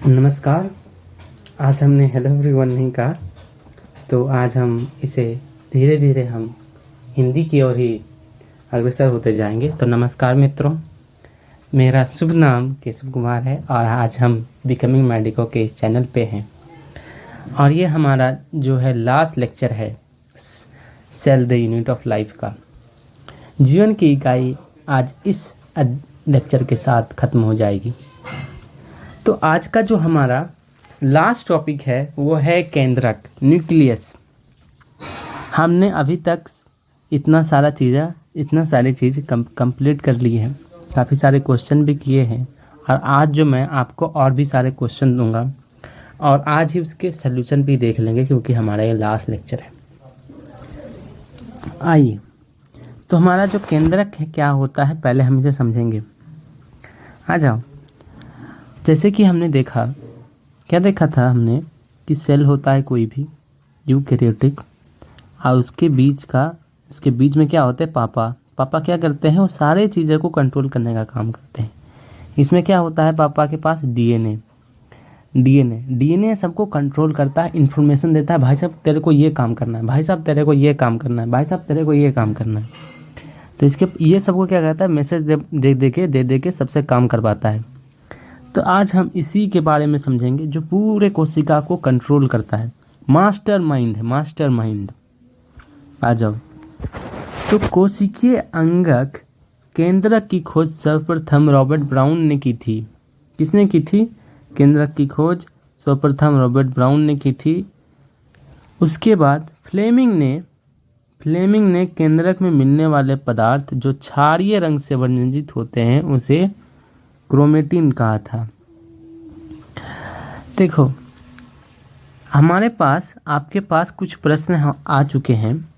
नमस्कार। आज हमने हेलो एवरीवन नहीं कहा, तो आज हम इसे धीरे धीरे हम हिंदी की ओर ही अग्रसर होते जाएंगे। तो नमस्कार मित्रों, मेरा शुभ नाम केशव कुमार है और आज हम बिकमिंग मेडिको के इस चैनल पे हैं और ये हमारा जो है लास्ट लेक्चर है cell the unit of life का। जीवन की इकाई आज इस लेक्चर के साथ ख़त्म हो जाएगी। तो आज का जो हमारा लास्ट टॉपिक है वो है केंद्रक, न्यूक्लियस। हमने अभी तक इतना सारी चीज़ कंप्लीट कर ली है, काफ़ी सारे क्वेश्चन भी किए हैं और आज जो मैं आपको और भी सारे क्वेश्चन दूंगा और आज ही उसके सल्यूशन भी देख लेंगे क्योंकि हमारा ये लास्ट लेक्चर है। आइए, तो हमारा जो केंद्रक है क्या होता है पहले हम इसे समझेंगे। आ जाओ। जैसे कि हमने क्या देखा था हमने कि सेल होता है कोई भी यूकैरियोटिक और उसके बीच में क्या होता है पापा क्या करते हैं, वो सारे चीज़ों को कंट्रोल करने का काम करते हैं। इसमें क्या होता है, पापा के पास डीएनए सबको कंट्रोल करता है, इन्फॉर्मेशन देता है, भाई साहब तेरे को ये काम करना है, भाई साहब तेरे को ये काम करना है, भाई साहब तेरे को ये काम करना है। तो इसके ये सबको क्या करता है, मैसेज दे के सबसे काम करवाता है। तो आज हम इसी के बारे में समझेंगे जो पूरे कोशिका को कंट्रोल करता है। Master mind. आ जाओ। तो कोशिकीय अंगक केंद्रक की खोज सर्वप्रथम रॉबर्ट ब्राउन ने की थी। किसने की थी? केंद्रक की खोज सर्वप्रथम रॉबर्ट ब्राउन ने की थी। उसके बाद फ्लेमिंग ने केंद्रक में मिलने वाले पदार्थ जो क्षारीय रंग से वर्णित होते हैं उसे क्रोमेटिन कहा था। देखो, आपके पास कुछ प्रश्न आ चुके हैं।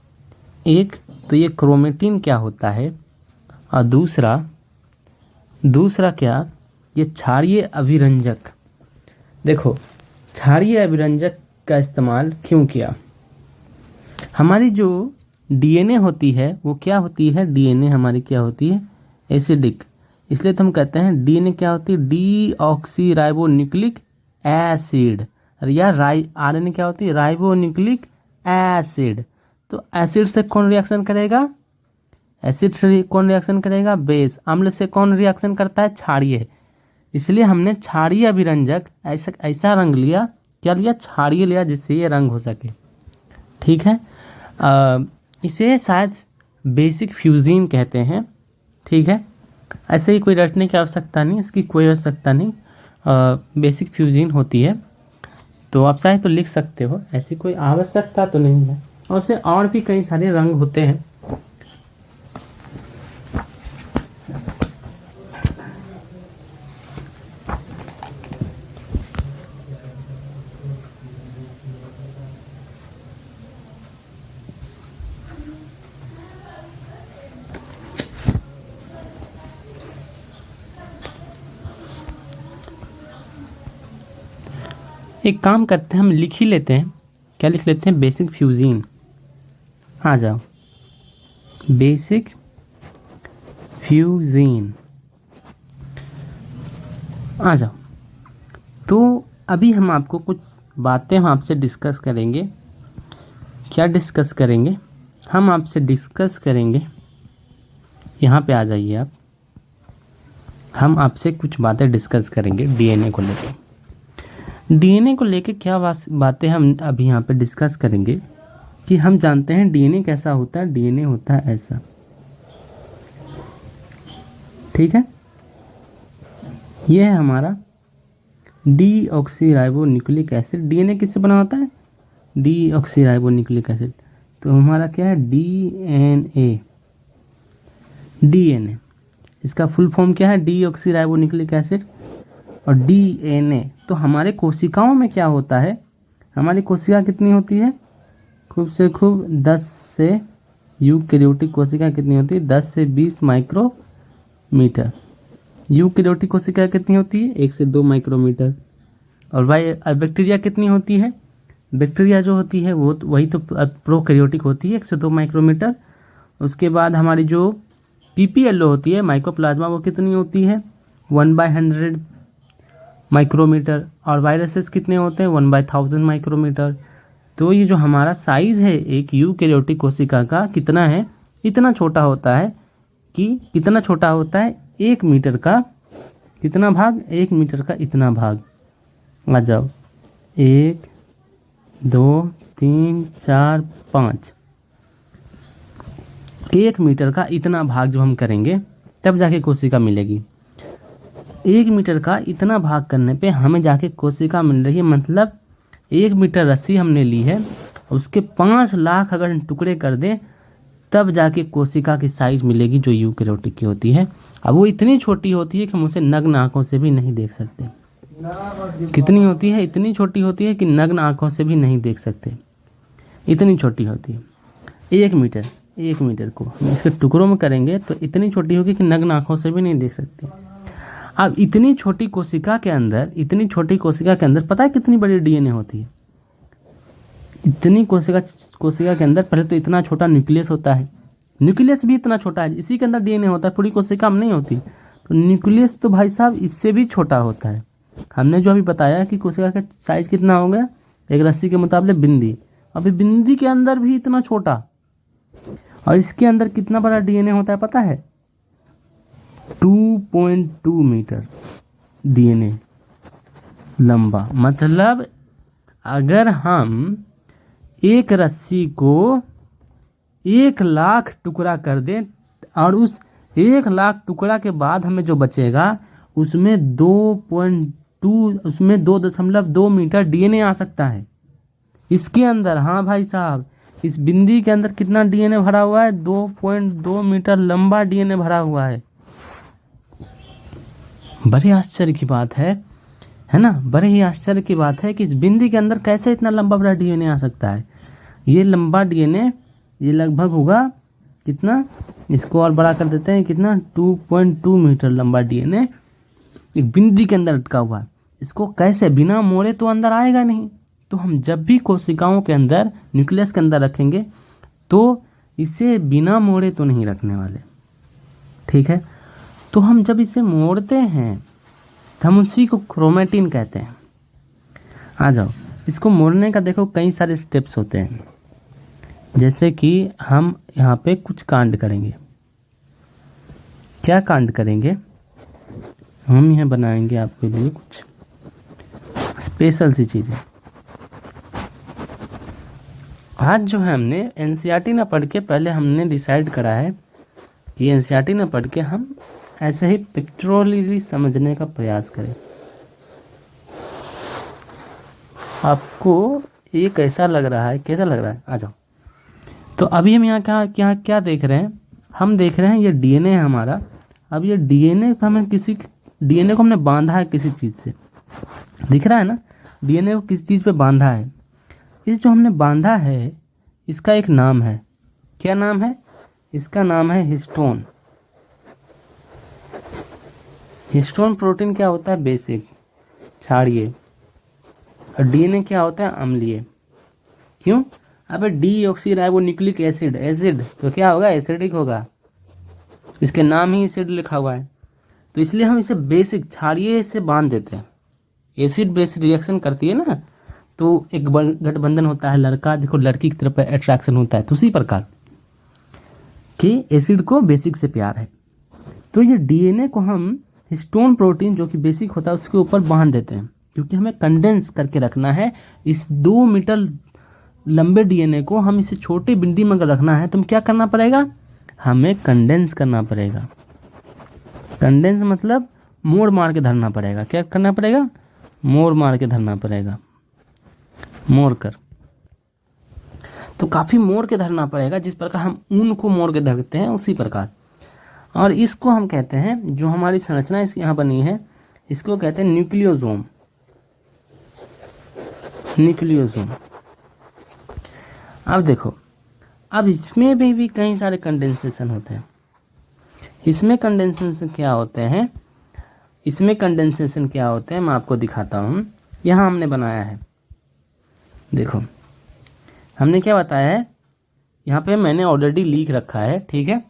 एक तो ये क्रोमेटिन क्या होता है और दूसरा क्या, ये क्षारीय अभिरंजक। देखो, क्षारीय अभिरंजक का इस्तेमाल क्यों किया? हमारी जो डीएनए होती है वो क्या होती है, डीएनए हमारी क्या होती है, एसिडिक। इसलिए तो हम कहते हैं डीएनए क्या होती है, डीऑक्सीराइबोन्यूक्लिक एसिड। या आरएनए क्या होती है, राइबोन्यूक्लिक एसिड। तो एसिड से कौन रिएक्शन करेगा, बेस। अम्ल से कौन रिएक्शन करता है, क्षारीय। इसलिए हमने क्षारीय अभिरंजक ऐसा रंग लिया, क्या लिया, क्षारीय लिया, जिससे ये रंग हो सके। ठीक है, इसे शायद बेसिक फ्यूजिन कहते हैं। ठीक है, ऐसे ही कोई रटने की आवश्यकता नहीं, इसकी कोई आवश्यकता नहीं, बेसिक फ्यूजिन होती है। तो आप चाहे तो लिख सकते हो, ऐसी कोई आवश्यकता तो नहीं है। और से और भी कई सारे रंग होते हैं। एक काम करते हैं, हम लिख ही लेते हैं। क्या लिख लेते हैं, बेसिक फ्यूजिन। आ जाओ, बेसिक फ्यूजिन आ जाओ। तो अभी हम आपको कुछ बातें हम आपसे डिस्कस करेंगे। क्या डिस्कस करेंगे? हम आपसे डिस्कस करेंगे, यहाँ पे आ जाइए आप। हम आपसे कुछ बातें डिस्कस करेंगे डीएनए को लेके क्या बातें हम अभी यहाँ पे डिस्कस करेंगे कि हम जानते हैं डीएनए कैसा होता है। डीएनए होता है ऐसा, ठीक है। ये है हमारा डीऑक्सीराइबोन्यूक्लिक एसिड। डीएनए किससे बना होता है, डीऑक्सीराइबोन्यूक्लिक एसिड। तो हमारा क्या है, डीएनए। इसका फुल फॉर्म क्या है, डीऑक्सीराइबोन्यूक्लिक एसिड। और डीएनए तो हमारे कोशिकाओं में क्या होता है, हमारी कोशिका कितनी होती है, खूब से खूब 10 से, यूकैरियोटिक कोशिका कितनी होती है, 10 से 20 माइक्रोमीटर। यूकैरियोटिक कोशिका कितनी होती है, 1 से 2 माइक्रोमीटर। और बैक्टीरिया कितनी होती है, बैक्टीरिया जो होती है वो वही तो प्रोकैरियोटिक होती है, 1 से 2 माइक्रोमीटर। उसके बाद हमारी जो पीपीएलओ होती है, माइकोप्लाज्मा, वो कितनी होती है, 1/100 माइक्रोमीटर, और वायरसेस कितने होते हैं 1/1000 माइक्रोमीटर। तो ये जो हमारा साइज है एक यूकेरियोटिक कोशिका का कितना है, इतना छोटा होता है कि कितना छोटा होता है 1 मीटर का कितना भाग, 1 मीटर का इतना भाग। आ जाओ 1 2 3 4 5, 1 मीटर का इतना भाग जो हम करेंगे तब जाके कोशिका मिलेगी। 1 मीटर का इतना भाग करने पे हमें जाके कोशिका मिल रही है, मतलब 1 मीटर रस्सी हमने ली है, उसके 5 लाख अगर टुकड़े कर दें तब जाके कोशिका की साइज मिलेगी जो यूकेरियोटिक की होती है। अब वो इतनी छोटी होती है कि हम उसे नग्न आंखों से भी नहीं देख सकते। कितनी होती है, इतनी छोटी होती है कि नग्न आंखों से भी नहीं देख सकते, इतनी छोटी होती है। 1 मीटर को हम इसके टुकड़ों में करेंगे तो इतनी छोटी होगी कि नग्न आंखों से भी नहीं देख सकते। अब इतनी छोटी कोशिका के अंदर पता है कितनी बड़ी डीएनए होती है। इतनी कोशिका के अंदर पहले तो इतना छोटा न्यूक्लियस होता है, न्यूक्लियस भी इतना छोटा है, इसी के अंदर डीएनए होता है, पूरी कोशिका में नहीं होती। तो न्यूक्लियस तो भाई साहब इससे भी छोटा होता है। हमने जो अभी बताया कि कोशिका का साइज कितना हो गया एक रस्सी के मुकाबले बिंदी, अभी बिंदी के अंदर भी इतना छोटा, और इसके अंदर कितना बड़ा डीएनए होता है पता है, 2.2 मीटर डीएनए लंबा। मतलब अगर हम एक रस्सी को 1 लाख टुकड़ा कर दें और उस 1 लाख टुकड़ा के बाद हमें जो बचेगा उसमें 2.2 मीटर डीएनए आ सकता है इसके अंदर। हाँ भाई साहब, इस बिंदी के अंदर कितना डीएनए भरा हुआ है, 2.2 मीटर लंबा डीएनए भरा हुआ है। बड़े आश्चर्य की बात है ना, बड़े ही आश्चर्य की बात है कि इस बिंदी के अंदर कैसे इतना लंबा बड़ा डीएनए आ सकता है। ये लंबा डीएनए ये लगभग होगा कितना, इसको और बड़ा कर देते हैं, कितना 2.2 मीटर लंबा डीएनए एक बिंदी के अंदर अटका हुआ है। इसको कैसे बिना मोड़े तो अंदर आएगा नहीं। तो हम जब भी कोशिकाओं के अंदर न्यूक्लियस के अंदर रखेंगे तो इसे बिना मोड़े तो नहीं रखने वाले, ठीक है। तो हम जब इसे मोड़ते हैं तो हम उसी को क्रोमेटिन कहते हैं। आ जाओ, इसको मोड़ने का देखो कई सारे स्टेप्स होते हैं, जैसे कि हम यहाँ पे कुछ कांड करेंगे। क्या कांड करेंगे, हम यहाँ बनाएंगे आपके लिए कुछ स्पेशल सी चीज़ें। आज जो है हमने एनसीईआरटी ना पढ़ के पहले हमने डिसाइड करा है कि एनसीईआरटी ना पढ़ के हम ऐसे ही पिक्चरली समझने का प्रयास करें। आपको ये कैसा लग रहा है, कैसा लग रहा है, आ जाओ। तो अभी हम यहाँ क्या देख रहे हैं, हम देख रहे हैं ये डीएनए है हमारा। अब ये डीएनए को हमने बांधा है किसी चीज़ से, दिख रहा है ना, डीएनए को किसी चीज़ पे बांधा है। इस जो हमने बांधा है इसका एक नाम है, क्या नाम है, इसका नाम है हिस्टोन। हिस्टोन प्रोटीन क्या होता है, बेसिक क्षारीय, और डीएनए क्या होता है, अम्लीय। क्यों, अबे डीऑक्सीराइबोन्यूक्लिक एसिड तो क्या होगा, एसिडिक होगा, इसके नाम ही एसिड लिखा हुआ है। तो इसलिए हम इसे बेसिक क्षारीय से बांध देते हैं। एसिड बेस रिएक्शन करती है ना, तो एक गठबंधन होता है, लड़का देखो लड़की की तरफ अट्रैक्शन होता है, तो उसी प्रकार कि एसिड को बेसिक से प्यार है। तो ये डीएनए को हम हिस्टोन प्रोटीन जो कि बेसिक होता है उसके ऊपर बांध देते हैं, क्योंकि हमें कंडेंस करके रखना है। इस 2 मीटर लंबे डीएनए को हम इसे छोटे बिंदी में अगर रखना है तो क्या करना पड़ेगा, हमें कंडेंस करना पड़ेगा। कंडेंस मतलब मोड़ मार के धरना पड़ेगा। क्या करना पड़ेगा, मोड़ मार के धरना पड़ेगा, मोड़ कर। तो काफ़ी मोड़ के धरना पड़ेगा, जिस प्रकार हम ऊन को मोड़ के धरते हैं उसी प्रकार। और इसको हम कहते हैं, जो हमारी संरचना इस यहाँ बनी है इसको कहते हैं न्यूक्लियोसोम। न्यूक्लियोसोम। अब देखो, अब इसमें भी कई सारे कंडेंसेशन होते हैं। इसमें कंडेंसेशन क्या होते हैं, मैं आपको दिखाता हूँ। यहाँ हमने बनाया है, देखो हमने क्या बताया है, यहाँ पे मैंने ऑलरेडी लिख रखा है, ठीक है।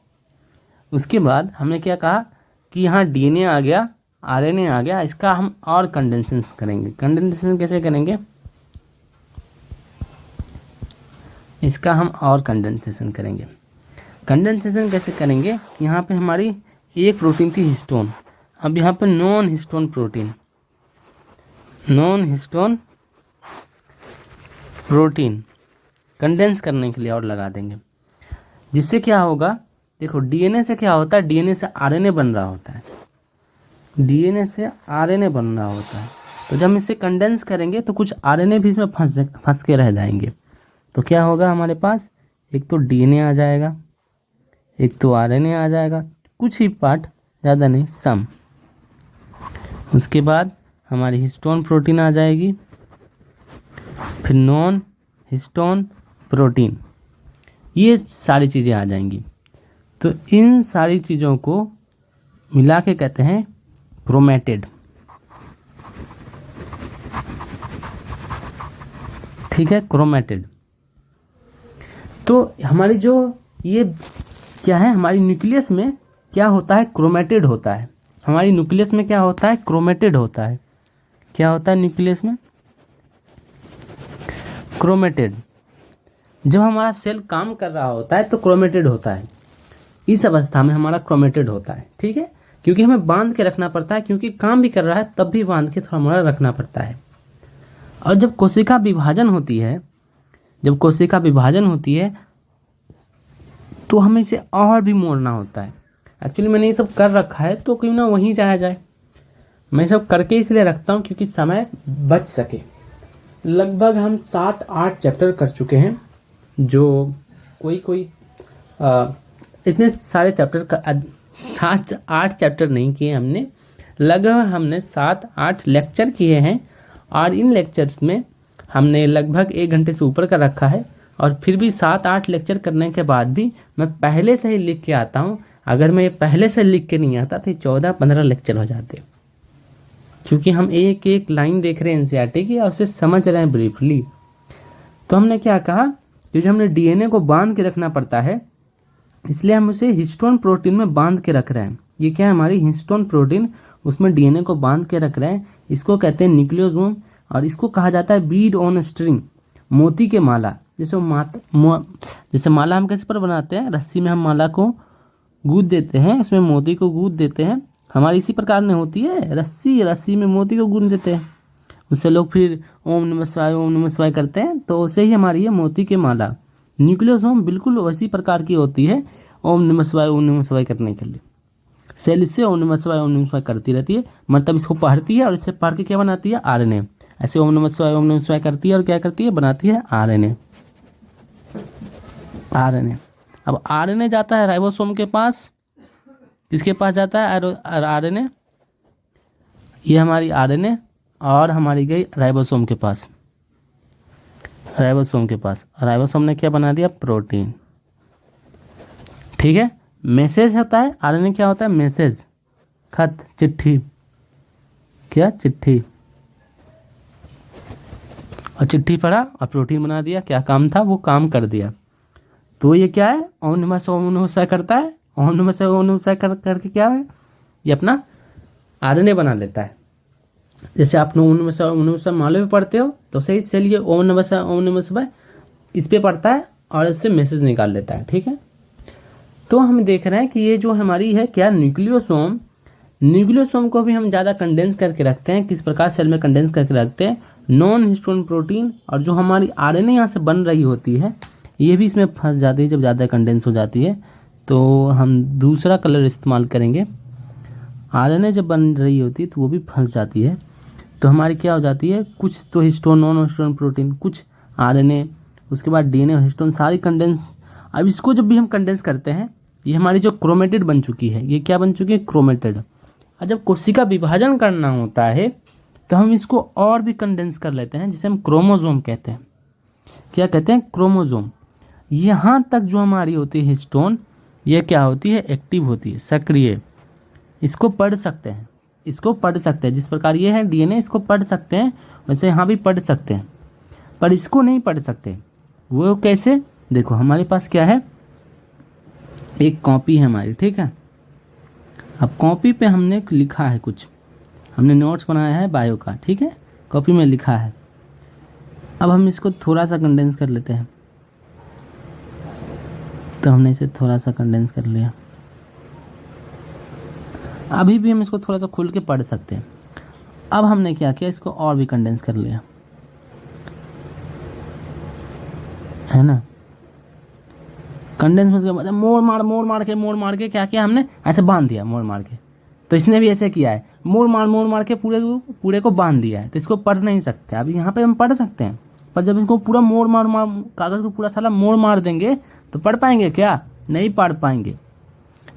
उसके बाद हमने क्या कहा कि यहाँ डीएनए आ गया आरएनए आ गया, इसका हम और कंडेंसेशन करेंगे। कंडेंसेशन कैसे करेंगे, इसका हम और कंडेंसेशन करेंगे। कंडेंसेशन कैसे करेंगे, यहाँ पे हमारी एक प्रोटीन थी हिस्टोन, अब यहाँ पे non histone protein, non histone protein condense करने के लिए और लगा देंगे। जिससे क्या होगा, देखो डीएनए से क्या होता है, डीएनए से आरएनए बन रहा होता है, डीएनए से आरएनए बन रहा होता है। तो जब हम इसे कंडेंस करेंगे तो कुछ आरएनए भी इसमें फंस के रह जाएंगे। तो क्या होगा हमारे पास, एक तो डीएनए आ जाएगा, एक तो आरएनए आ जाएगा, कुछ ही पार्ट, ज़्यादा नहीं, सम। उसके बाद हमारी हिस्टोन प्रोटीन आ जाएगी, फिर नॉन हिस्टोन प्रोटीन, ये सारी चीज़ें आ जाएंगी। तो इन सारी चीज़ों को मिला के कहते हैं क्रोमेटिड। ठीक है, क्रोमेटिड। तो हमारी जो ये क्या है, हमारी न्यूक्लियस में क्या होता है, क्रोमेटिड होता है। हमारी न्यूक्लियस में क्या होता है, क्रोमेटिड होता है। क्या होता है न्यूक्लियस में, क्रोमेटिड। जब हमारा सेल काम कर रहा होता है तो क्रोमेटिड होता है, इस अवस्था में हमारा क्रोमेटिड होता है। ठीक है, क्योंकि हमें बांध के रखना पड़ता है, क्योंकि काम भी कर रहा है तब भी बांध के हमारा रखना पड़ता है। और जब कोशिका विभाजन होती है, जब कोशिका विभाजन होती है तो हमें इसे और भी मोड़ना होता है। एक्चुअली मैंने ये सब कर रखा है तो क्यों ना वहीं जाया जाए, मैं सब करके इसलिए रखता हूँ क्योंकि समय बच सके। लगभग हम 7-8 चैप्टर कर चुके हैं, जो कोई इतने सारे चैप्टर का 7-8 चैप्टर नहीं किए हमने, लगभग हमने 7-8 लेक्चर किए हैं। और इन लेक्चर्स में हमने लगभग 1 घंटे से ऊपर का रखा है। और फिर भी 7-8 लेक्चर करने के बाद भी मैं पहले से ही लिख के आता हूँ। अगर मैं पहले से लिख के नहीं आता तो 14-15 लेक्चर हो जाते, क्योंकि हम एक एक लाइन देख रहे हैं एनसीईआरटी की और उसे समझ रहे हैं ब्रीफली। तो हमने क्या कहा, क्योंकि हमने डीएनए को बांध के रखना पड़ता है, इसलिए हम उसे हिस्टोन प्रोटीन में बांध के रख रहे हैं। ये क्या है, हमारी हिस्टोन प्रोटीन, उसमें डीएनए को बांध के रख रहे हैं। इसको कहते हैं न्यूक्लियोसोम, और इसको कहा जाता है बीड ऑन स्ट्रिंग, मोती के माला। जैसे माला हम कैसे पर बनाते हैं, रस्सी में हम माला को गूंथ देते हैं, इसमें मोती को गूंथ देते हैं। हमारी इसी प्रकार में होती है रस्सी में मोती को गूंथ देते हैं, उससे लोग फिर ओम नमः शिवाय करते हैं। तो उसे ही हमारी ये मोती के माला न्यूक्लियोसोम बिल्कुल वैसी प्रकार की होती है, ओम नमः शिवाय करने के लिए। सेल इससे ओम नमः शिवाय करती रहती है, मतलब इसको पढ़ती है और इससे पढ़ के क्या बनाती है, आरएनए। ऐसे ओम नमः शिवाय करती है और क्या करती है, बनाती है आरएनए। अब आरएनए जाता है राइबोसोम के पास, किसके पास जाता है आरएनए, ये हमारी आरएनए, और हमारी गई राइबोसोम के पास। राइबोसोम ने क्या बना दिया, प्रोटीन। ठीक है, मैसेज होता है, आरएनए क्या होता है, मैसेज, खत, चिट्ठी, क्या चिट्ठी, और चिट्ठी पढ़ा और प्रोटीन बना दिया। क्या काम था, वो काम कर दिया। तो ये क्या है, ओम नमः शिवाय करता है, ओम नमः शिवाय करके क्या है, ये अपना आरएनए बना लेता है। जैसे आप ओम नमः शिवाय माले में पढ़ते हो तो सही सेल ये ओम नमः शिवाय इस पे पढ़ता है और इससे मैसेज निकाल लेता है। ठीक है, तो हम देख रहे हैं कि ये जो हमारी है क्या, न्यूक्लियोसोम को भी हम ज़्यादा कंडेंस करके रखते हैं। किस प्रकार सेल में कंडेंस करके रखते हैं, नॉन हिस्टोन प्रोटीन, और जो हमारी आरएनए यहाँ से बन रही होती है ये भी इसमें फंस जाती है। जब ज़्यादा कंडेंस हो जाती है तो हम दूसरा कलर इस्तेमाल करेंगे। आरएनए जब बन रही होती है तो वो भी फंस जाती है। तो हमारी क्या हो जाती है, कुछ तो हिस्टोन, नॉन हिस्टोन प्रोटीन, कुछ आरएनए, उसके बाद डीएनए, हिस्टोन, सारी कंडेंस। अब इसको जब भी हम कंडेंस करते हैं, ये हमारी जो क्रोमेटिड बन चुकी है, ये क्या बन चुकी है, क्रोमेटिड। और जब कोशिका विभाजन करना होता है तो हम इसको और भी कंडेंस कर लेते हैं, जिसे हम क्रोमोसोम कहते हैं। क्या कहते हैं, क्रोमोसोम। यहाँ तक जो हमारी होती है हिस्टोन, ये क्या होती है, एक्टिव होती है, सक्रिय। इसको पढ़ सकते हैं, जिस प्रकार ये है डीएनए, इसको पढ़ सकते हैं, वैसे यहाँ भी पढ़ सकते हैं, पर इसको नहीं पढ़ सकते। वो कैसे, देखो हमारे पास क्या है, एक कॉपी है हमारी। ठीक है, अब कॉपी पे हमने लिखा है कुछ, हमने नोट्स बनाया है बायो का, ठीक है, कॉपी में लिखा है। अब हम इसको थोड़ा सा कंडेंस कर लेते हैं। तो हमने इसे थोड़ा सा कंडेंस कर लिया। अभी भी हम इसको थोड़ा सा खुल के पढ़ सकते हैं। अब हमने क्या किया, इसको और भी कंडेंस कर लिया, है ना। कंडेंस में मतलब मोड़ मार के क्या किया हमने, ऐसे बांध दिया मोड़ मार के। तो इसने भी ऐसे किया है, मोड़ मार के पूरे को बांध दिया है। तो इसको पढ़ नहीं सकते। अभी यहाँ पे हम पढ़ सकते हैं, पर जब इसको पूरा मोड़ मार कागज़ को पूरा साला मोड़ मार देंगे तो पढ़ पाएंगे क्या? नहीं पढ़ पाएंगे।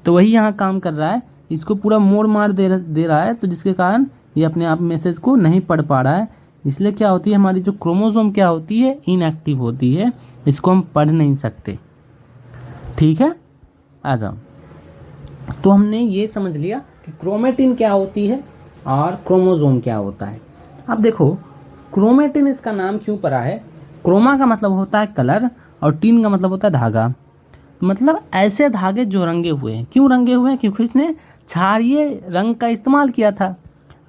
तो वही यहाँ काम कर रहा है, इसको पूरा मोड़ मार दे रहा है, तो जिसके कारण ये अपने आप मैसेज को नहीं पढ़ पा रहा है। इसलिए क्या होती है, हमारी जो क्रोमोसोम क्या होती है, इनएक्टिव होती है, इसको हम पढ़ नहीं सकते। ठीक है, आ जाओ। तो हमने ये समझ लिया कि क्रोमेटिन क्या होती है और क्रोमोसोम क्या होता है। अब देखो, क्रोमेटिन इसका नाम क्यों पड़ा है? क्रोमा का मतलब होता है कलर और टिन का मतलब होता है धागा। मतलब ऐसे धागे जो रंगे हुए हैं। क्यों रंगे हुए हैं? क्योंकि इसने क्षारीय रंग का इस्तेमाल किया था।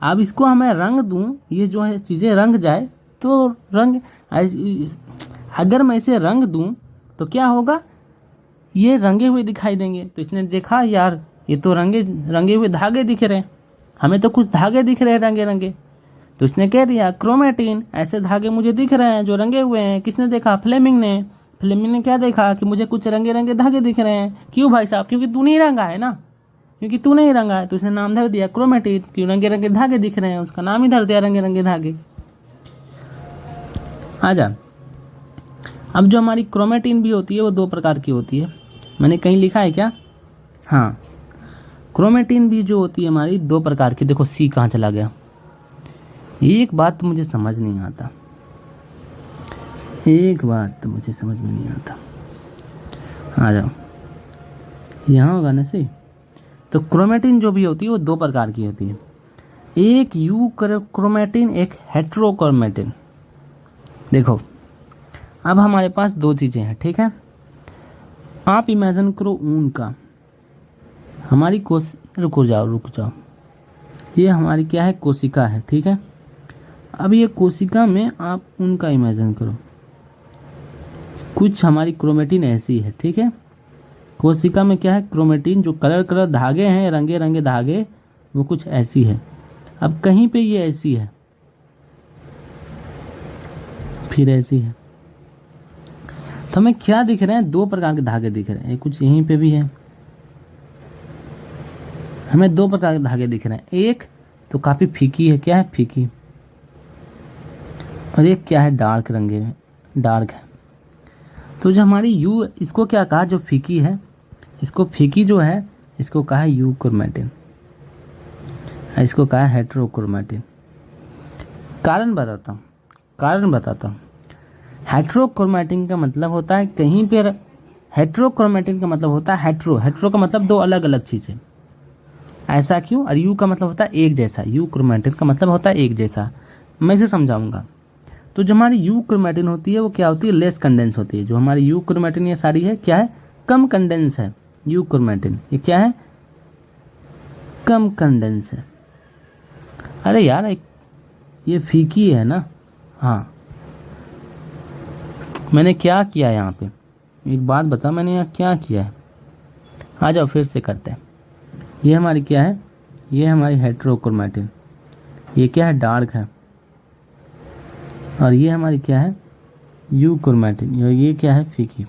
अब इसको हमें रंग दूं, ये जो है चीज़ें रंग जाए तो रंग, अगर मैं इसे रंग दूं तो क्या होगा, ये रंगे हुए दिखाई देंगे। तो इसने देखा यार ये तो रंगे हुए धागे दिख रहे हैं, हमें तो कुछ धागे दिख रहे हैं रंगे रंगे। तो इसने कह दिया क्रोमेटिन, ऐसे धागे मुझे दिख रहे हैं जो रंगे हुए हैं। किसने देखा? फ्लेमिंग ने क्या देखा कि मुझे कुछ रंगे रंगे धागे दिख रहे हैं। क्यों भाई साहब? क्योंकि तू नहीं रंगा है ना, क्योंकि तू नहीं रंगा है तो उसने नाम धर दिया क्रोमेटिन। क्यों? रंगे रंगे धागे दिख रहे हैं, उसका नाम ही धर दिया रंगे रंगे धागे। आजा, अब जो हमारी क्रोमेटिन भी होती है वो दो प्रकार की होती है। मैंने कहीं लिखा है क्या? हाँ, क्रोमेटिन भी जो होती है हमारी दो प्रकार की। देखो सी कहाँ चला गया? एक बात तो मुझे समझ नहीं आता, आ जाओ, यहाँ होगा ना सही। तो क्रोमेटिन जो भी होती है वो दो प्रकार की होती है, एक यू क्रोमेटिन, एक हेट्रोक्रोमेटिन। देखो अब हमारे पास दो चीज़ें हैं, ठीक है। आप इमेजिन करो ऊन का, हमारी रुक जाओ, ये हमारी क्या है? कोशिका है, ठीक है। अब ये कोशिका में आप ऊन का इमेजिन करो, कुछ हमारी क्रोमेटिन ऐसी है, ठीक है। कोशिका में क्या है? क्रोमेटिन, जो कलर धागे हैं, रंगे रंगे धागे, वो कुछ ऐसी है। अब कहीं पे ये ऐसी है, फिर ऐसी है। तो हमें क्या दिख रहे हैं? दो प्रकार के धागे दिख रहे हैं। कुछ यहीं पे भी है, हमें दो प्रकार के धागे दिख रहे हैं। एक तो काफ़ी फीकी है, क्या है? फीकी। और एक क्या है? डार्क रंगे में, डार्क है। तो जो हमारी यू, इसको क्या कहा? जो फीकी है, इसको फीकी जो है इसको कहा है यू क्रोमेटिन, इसको कहा है हेट्रोक्रोमेटिन। कारण बताता हूँ। हेट्रोक्रोमेटिन का मतलब होता है कहीं पे, हेट्रोक्रोमेटिन का मतलब होता है हेट्रो का मतलब दो अलग अलग चीज़ें। ऐसा क्यों? और यू का मतलब होता है एक जैसा, यू क्रोमेटिन का मतलब होता है एक जैसा। मैं इसे समझाऊंगा। तो जो हमारी यू क्रोमेटिन होती है वो क्या होती है? लेस कंडेंस होती है। जो हमारी यू क्रोमेटिन ये सारी है क्या है? कम कंडेंस है। यू क्रोमेटिन ये क्या है? कम कंडेंस है। अरे यार ये फीकी है ना। हाँ, मैंने क्या किया है यहाँ पे? एक बात बता, मैंने यहाँ क्या किया है? आ जाओ फिर से करते हैं। ये हमारी क्या है? ये हमारी हेट्रोक्रोमेटिन, ये क्या है? डार्क है। और ये हमारी क्या है? यू क्रोमेटिन, ये क्या है? फीकी।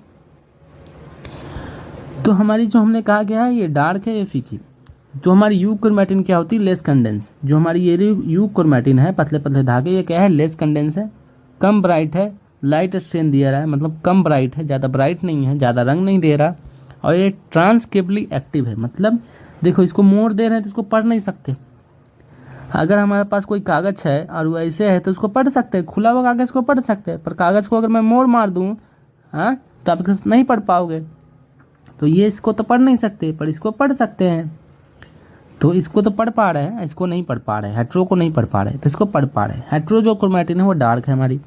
तो हमारी जो हमने कहा गया है ये डार्क है, ये फीकी। जो हमारी यू क्रोमेटिन क्या होती है? Less condense. जो हमारी ये यू क्रोमेटिन है, पतले पतले धागे, ये क्या है? लेस कंडेंस है, कम ब्राइट है, लाइट स्ट्रेन दिया रहा है, मतलब कम ब्राइट है, ज़्यादा ब्राइट नहीं है, ज़्यादा रंग नहीं दे रहा। और ये ट्रांसक्रिप्टली एक्टिव है, मतलब देखो इसको मोड़ दे रहे हैं तो इसको पढ़ नहीं सकते। अगर हमारे पास कोई कागज़ है और वो ऐसे है तो उसको पढ़ सकते हैं, खुला हुआ कागज़ को पढ़ सकते हैं। पर कागज़ को अगर मैं मोड़ मार दूँ, हाँ, तो आप नहीं पढ़ पाओगे। तो ये इसको तो पढ़ नहीं सकते, पर इसको पढ़ सकते हैं। तो इसको तो पढ़ पा रहे हैं, इसको नहीं पढ़ पा रहे हैं, हेट्रो को नहीं पढ़ पा रहे, तो इसको पढ़ पा रहे हैं। हेट्रो जो क्रोमेटिन है वो डार्क है हमारी,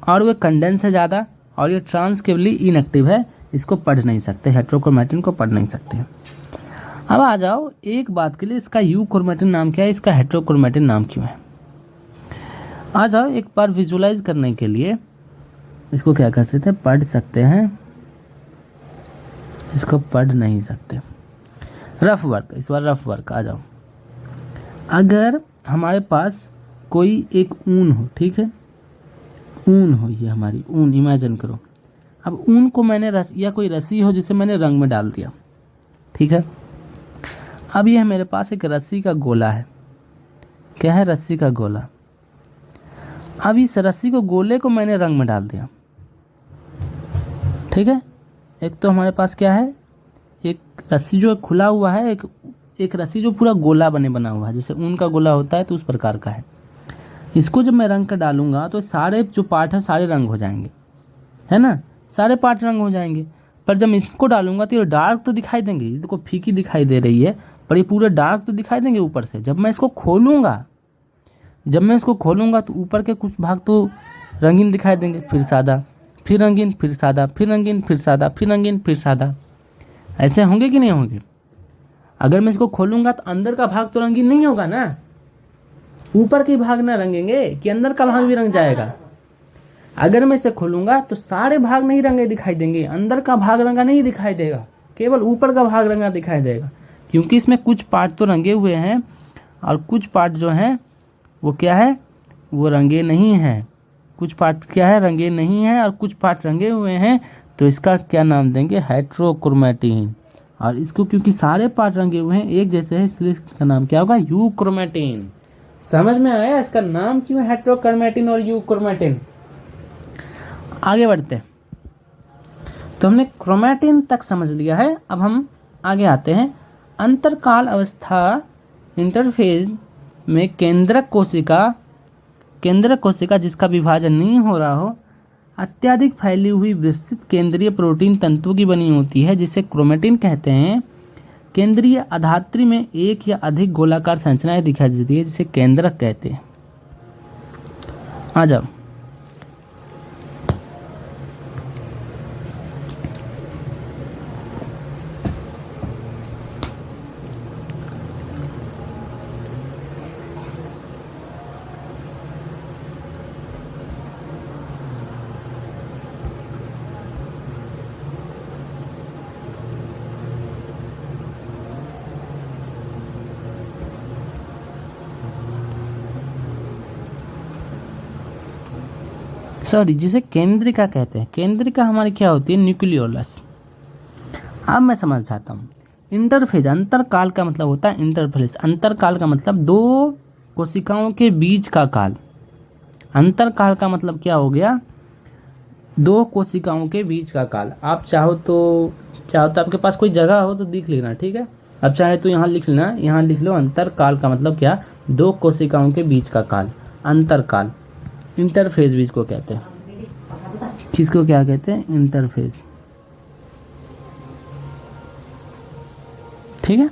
और वो कंडेंस है ज़्यादा, और ये ट्रांसक्रिप्टली इनएक्टिव है, इसको पढ़ नहीं सकते, हेट्रोक्रोमेटिन को पढ़ नहीं सकते। अब आ जाओ एक बात के लिए, इसका यू क्रोमेटिन नाम क्या है, इसका हेट्रोक्रोमेटिन नाम क्यों है। आ जाओ एक बार विजुलाइज करने के लिए इसको क्या कर सकते हैं, पढ़ सकते हैं, इसको पढ़ नहीं सकते। रफ वर्क, इस बार रफ वर्क। आ जाओ, अगर हमारे पास कोई एक ऊन हो, ठीक है, ऊन हो, ये हमारी ऊन इमेजिन करो। अब ऊन को मैंने या कोई रस्सी हो जिसे मैंने रंग में डाल दिया, ठीक है। अब यह मेरे पास एक रस्सी का गोला है, क्या है, रस्सी का गोला। अब इस रस्सी को, गोले को मैंने रंग में डाल दिया, ठीक है। एक तो हमारे पास क्या है, एक रस्सी जो खुला हुआ है, एक रस्सी जो पूरा गोला बना हुआ है, जैसे ऊन का गोला होता है तो उस प्रकार का है। इसको जब मैं रंग का डालूंगा तो सारे जो पार्ट है सारे रंग हो जाएंगे, है ना, सारे पार्ट रंग हो जाएंगे। पर जब इसको डालूंगा तो ये डार्क तो दिखाई देंगे, ये देखो फीकी दिखाई दे रही है, पर ये पूरे डार्क तो दिखाई देंगे ऊपर से। जब मैं इसको खोलूंगा तो ऊपर के कुछ भाग तो रंगीन दिखाई देंगे, फिर सादा, फिर रंगीन, फिर सादा, फिर रंगीन, फिर सादा, फिर रंगीन, फिर सादा। ऐसे होंगे कि नहीं होंगे। अगर मैं इसको खोलूंगा तो अंदर का भाग तो रंगीन नहीं होगा ना, ऊपर के भाग ना रंगेंगे कि अंदर का भाग भी रंग जाएगा। अगर मैं इसे खोलूंगा तो सारे भाग नहीं रंगे दिखाई देंगे, अंदर का भाग रंगा नहीं दिखाई देगा, केवल ऊपर का भाग रंगा दिखाई देगा, क्योंकि इसमें कुछ पार्ट तो रंगे हुए हैं और कुछ पार्ट जो हैं वो क्या है, वो रंगे नहीं हैं। कुछ पार्ट क्या है, रंगे नहीं हैं, और कुछ पार्ट रंगे हुए हैं, तो इसका क्या नाम देंगे, हेट्रोक्रोमेटिन। और इसको क्योंकि सारे पार्ट रंगे हुए हैं एक जैसे है, इसलिए इसका नाम क्या होगा, यूक्रोमेटिन। समझ में आया इसका नाम क्यों है हेट्रोक्रोमेटिन और यूक्रोमेटिन। आगे बढ़ते हैं। तो हमने क्रोमेटिन तक समझ लिया है, अब हम आगे आते हैं। अंतरकाल अवस्था इंटरफेज में केंद्रक कोशिका जिसका विभाजन नहीं हो रहा हो, अत्यधिक फैली हुई विस्तृत केंद्रीय प्रोटीन तंतुओं की बनी होती है, जिसे क्रोमेटिन कहते हैं। केंद्रीय अधात्री में एक या अधिक गोलाकार संरचनाएं दिखाई देती है, जिसे केंद्रक कहते हैं। आ जाओ, सॉरी, जिसे केंद्रिका कहते हैं। केंद्रिका हमारी क्या होती है, न्यूक्लियोलस। अब मैं समझाता हूँ। इंटरफेज, अंतरकाल का मतलब होता है इंटरफेज। अंतरकाल का मतलब दो कोशिकाओं के बीच का काल। अंतरकाल का मतलब क्या हो गया, दो कोशिकाओं के बीच का काल। आप चाहो तो आपके पास कोई जगह हो तो देख लेना, ठीक है। अब चाहे तो यहाँ लिख लेना, यहाँ लिख लो अंतरकाल का मतलब क्या, दो कोशिकाओं के बीच का काल, अंतरकाल। इंटरफेज भी इसको कहते हैं। किसको क्या कहते हैं, इंटरफेज, ठीक है।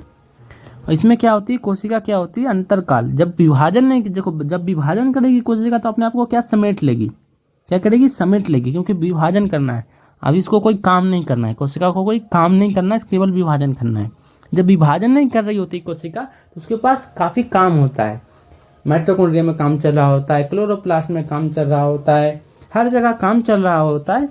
और इसमें क्या होती है, कोशिका क्या होती है, अंतरकाल। जब विभाजन नहीं, देखो जब विभाजन करेगी कोशिका तो अपने आप को क्या समेट लेगी, क्या करेगी, समेट लेगी, क्योंकि विभाजन करना है। अब इसको कोई काम नहीं करना है, कोशिका को कोई काम नहीं करना है, केवल विभाजन करना है। जब विभाजन नहीं कर रही होती कोशिका तो उसके पास काफ़ी काम होता है। माइटोकॉन्ड्रिया में काम चल रहा होता है, क्लोरोप्लास्ट में काम चल रहा होता है, हर जगह काम चल रहा होता है।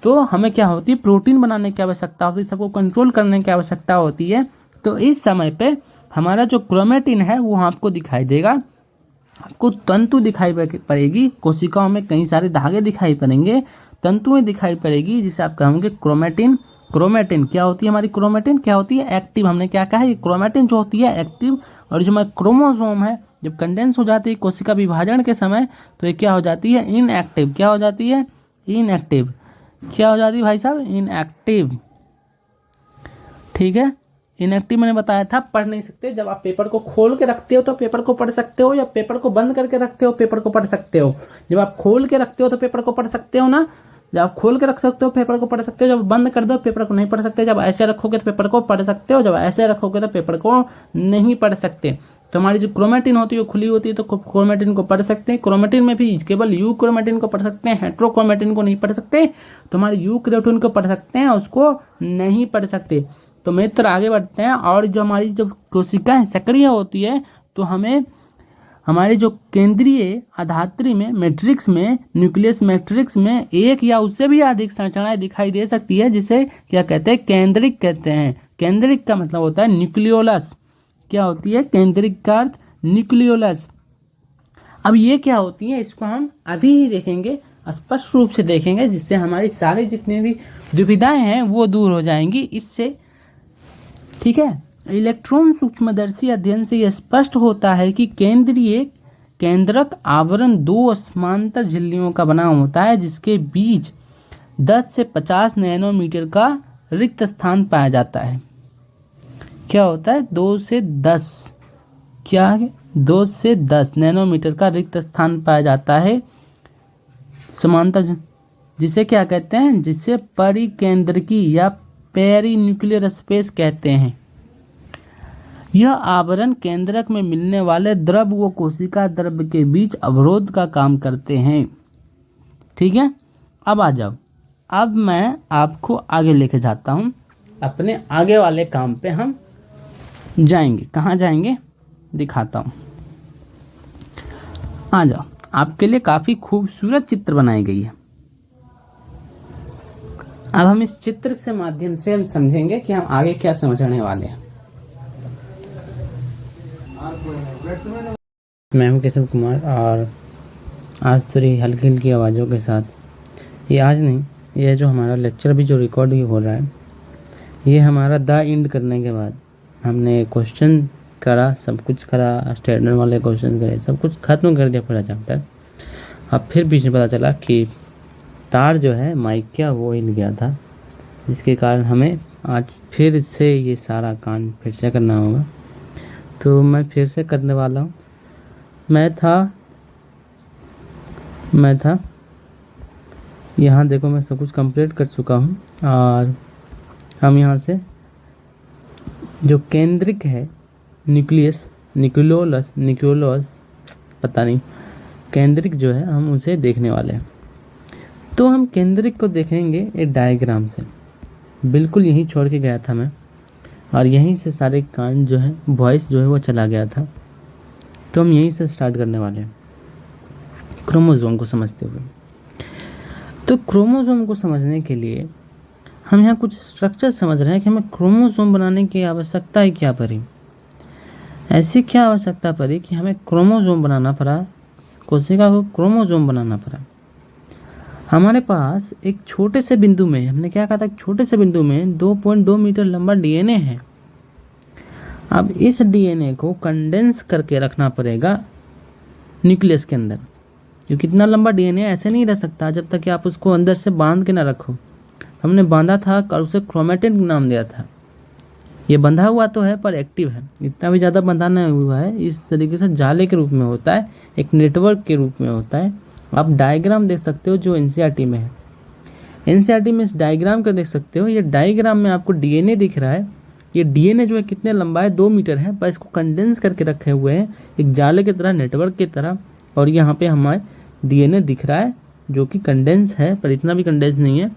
तो हमें क्या होती है, प्रोटीन बनाने की आवश्यकता होती है, सबको कंट्रोल करने की आवश्यकता होती है। तो इस समय पे हमारा जो क्रोमेटिन है वो आपको दिखाई देगा, आपको तंतु दिखाई पड़ेगी, कोशिकाओं में कई सारे धागे दिखाई पड़ेंगे, तंतुएं दिखाई पड़ेगी, जिसे आप कहेंगे क्रोमेटिन। क्रोमेटिन क्या होती है, हमारी क्रोमेटिन क्या होती है, एक्टिव। हमने क्या कहा है, क्रोमेटिन जो होती है एक्टिव, और जो हमारे क्रोमोसोम है जब कंडेंस हो जाती है कोशिका विभाजन के समय तो ये क्या हो जाती है, इनएक्टिव। क्या हो जाती है, इनएक्टिव। क्या हो जाती है भाई साहब, इनएक्टिव, ठीक है। इनएक्टिव मैंने बताया था, पढ़ नहीं सकते। जब आप पेपर को खोल के रखते हो तो पेपर को पढ़ सकते हो, या पेपर को बंद करके रखते हो पेपर को पढ़ सकते हो। जब आप खोल के रखते हो तो पेपर को पढ़ सकते हो ना, जब आप खोल के रख सकते हो पेपर को पढ़ सकते हो, जब बंद कर दो पेपर को नहीं पढ़ सकते। जब ऐसे रखोगे तो पेपर को पढ़ सकते हो, जब ऐसे रखोगे तो पेपर को नहीं पढ़ सकते। तो हमारी जो क्रोमेटिन होती है वो खुली होती है, तो क्रोमेटिन को पढ़ सकते हैं। क्रोमेटिन में भी केवल यू क्रोमेटिन को पढ़ सकते हैं, हेट्रोक्रोमेटिन को नहीं पढ़ सकते। तो हमारे यू क्रोमेटिन को पढ़ सकते हैं, उसको नहीं पढ़ सकते। तो मित्र आगे बढ़ते हैं। और जो हमारी जो कोशिकाएं सक्रिय होती है तो हमें हमारे जो केंद्रीय आधात्री में मैट्रिक्स में न्यूक्लियस मैट्रिक्स में एक या उससे भी अधिक संरचनाएं दिखाई दे सकती है, जिसे क्या कहते हैं, केंद्रिक कहते हैं। केंद्रिक का मतलब होता है न्यूक्लियोलस। क्या होती है केंद्रिक का अर्थ? न्यूक्लियोलस। अब ये क्या होती है इसको हम अभी ही देखेंगे, स्पष्ट रूप से देखेंगे, जिससे हमारी सारी जितनी भी दुविधाएं हैं वो दूर हो जाएंगी इससे। ठीक है। इलेक्ट्रॉन सूक्ष्मदर्शी अध्ययन से यह स्पष्ट होता है कि केंद्रक आवरण दो समांतर झिल्लियों का बना होता है, जिसके बीच 10 से 50 नैनोमीटर का रिक्त स्थान पाया जाता है। क्या होता है? 2 से 10, क्या है? 2 से 10 नैनोमीटर का रिक्त स्थान पाया जाता है समांतर, जिसे क्या कहते हैं? जिसे परिकेंद्रकी या पेरीन्यूक्लियर स्पेस कहते हैं। यह आवरण केंद्रक में मिलने वाले द्रव व कोशिका द्रव के बीच अवरोध का काम करते हैं। ठीक है। अब आ जाओ, अब मैं आपको आगे लेके जाता हूँ, अपने आगे वाले काम पे हम जाएंगे। कहाँ जाएंगे दिखाता हूँ। आ जाओ, आपके लिए काफ़ी खूबसूरत चित्र बनाई गई है। अब हम इस चित्र के माध्यम से हम समझेंगे कि हम आगे क्या समझने वाले हैं। मैं हूं केशव कुमार और आज थोड़ी हल्की हल्की आवाज़ों के साथ, ये आज नहीं, ये जो हमारा लेक्चर भी जो रिकॉर्ड हो रहा है, ये हमारा द एंड करने के बाद हमने क्वेश्चन करा, सब कुछ करा, स्टैंडर्ड वाले क्वेश्चन करे, सब कुछ खत्म कर दिया पूरा चैप्टर। अब फिर बीच में पता चला कि तार जो है माइक क्या वो हिल गया था, जिसके कारण हमें आज फिर से ये सारा काम फिर से करना होगा। तो मैं फिर से करने वाला हूँ। मैं था यहाँ, देखो मैं सब कुछ कंप्लीट कर चुका हूँ और हम यहाँ से जो केंद्रिक है न्यूक्लियोलस पता नहीं, केंद्रिक जो है हम उसे देखने वाले हैं। तो हम केंद्रिक को देखेंगे एक डायग्राम से। बिल्कुल यहीं छोड़ के गया था मैं, और यहीं से सारे कान जो है, वॉइस जो है वो चला गया था। तो हम यहीं से स्टार्ट करने वाले हैं क्रोमोसोम को समझते हुए। तो क्रोमोसोम को समझने के लिए हम यहाँ कुछ स्ट्रक्चर समझ रहे हैं कि हमें क्रोमोसोम बनाने की आवश्यकता ही क्या पड़ी। ऐसी क्या आवश्यकता पड़ी कि हमें क्रोमोसोम बनाना पड़ा, कोशिका को क्रोमोसोम बनाना पड़ा। हमारे पास एक छोटे से बिंदु में, हमने क्या कहा था, एक छोटे से बिंदु में 2.2 मीटर लंबा डीएनए है। अब इस डीएनए को कंडेंस करके रखना पड़ेगा न्यूक्लियस के अंदर, क्योंकि इतना लंबा डीएनए ऐसे नहीं रह सकता जब तक कि आप उसको अंदर से बांध के ना रखो। हमने बांधा था और उसे क्रोमेटिन नाम दिया था। ये बंधा हुआ तो है पर एक्टिव है, इतना भी ज़्यादा बंधा नहीं हुआ है। इस तरीके से जाले के रूप में होता है, एक नेटवर्क के रूप में होता है। आप डायग्राम देख सकते हो जो एनसीईआरटी में है। एनसीईआरटी में इस डायग्राम को देख सकते हो। ये डायग्राम में आपको डीएनए दिख रहा है। ये डीएनए जो है कितने लंबा है, 2 मीटर है, पर इसको कंडेंस करके रखे हुए हैं एक जाले की तरह, नेटवर्क की तरह। और यहाँ पे हमारे डीएनए दिख रहा है जो कि कंडेंस है, पर इतना भी कंडेंस नहीं है।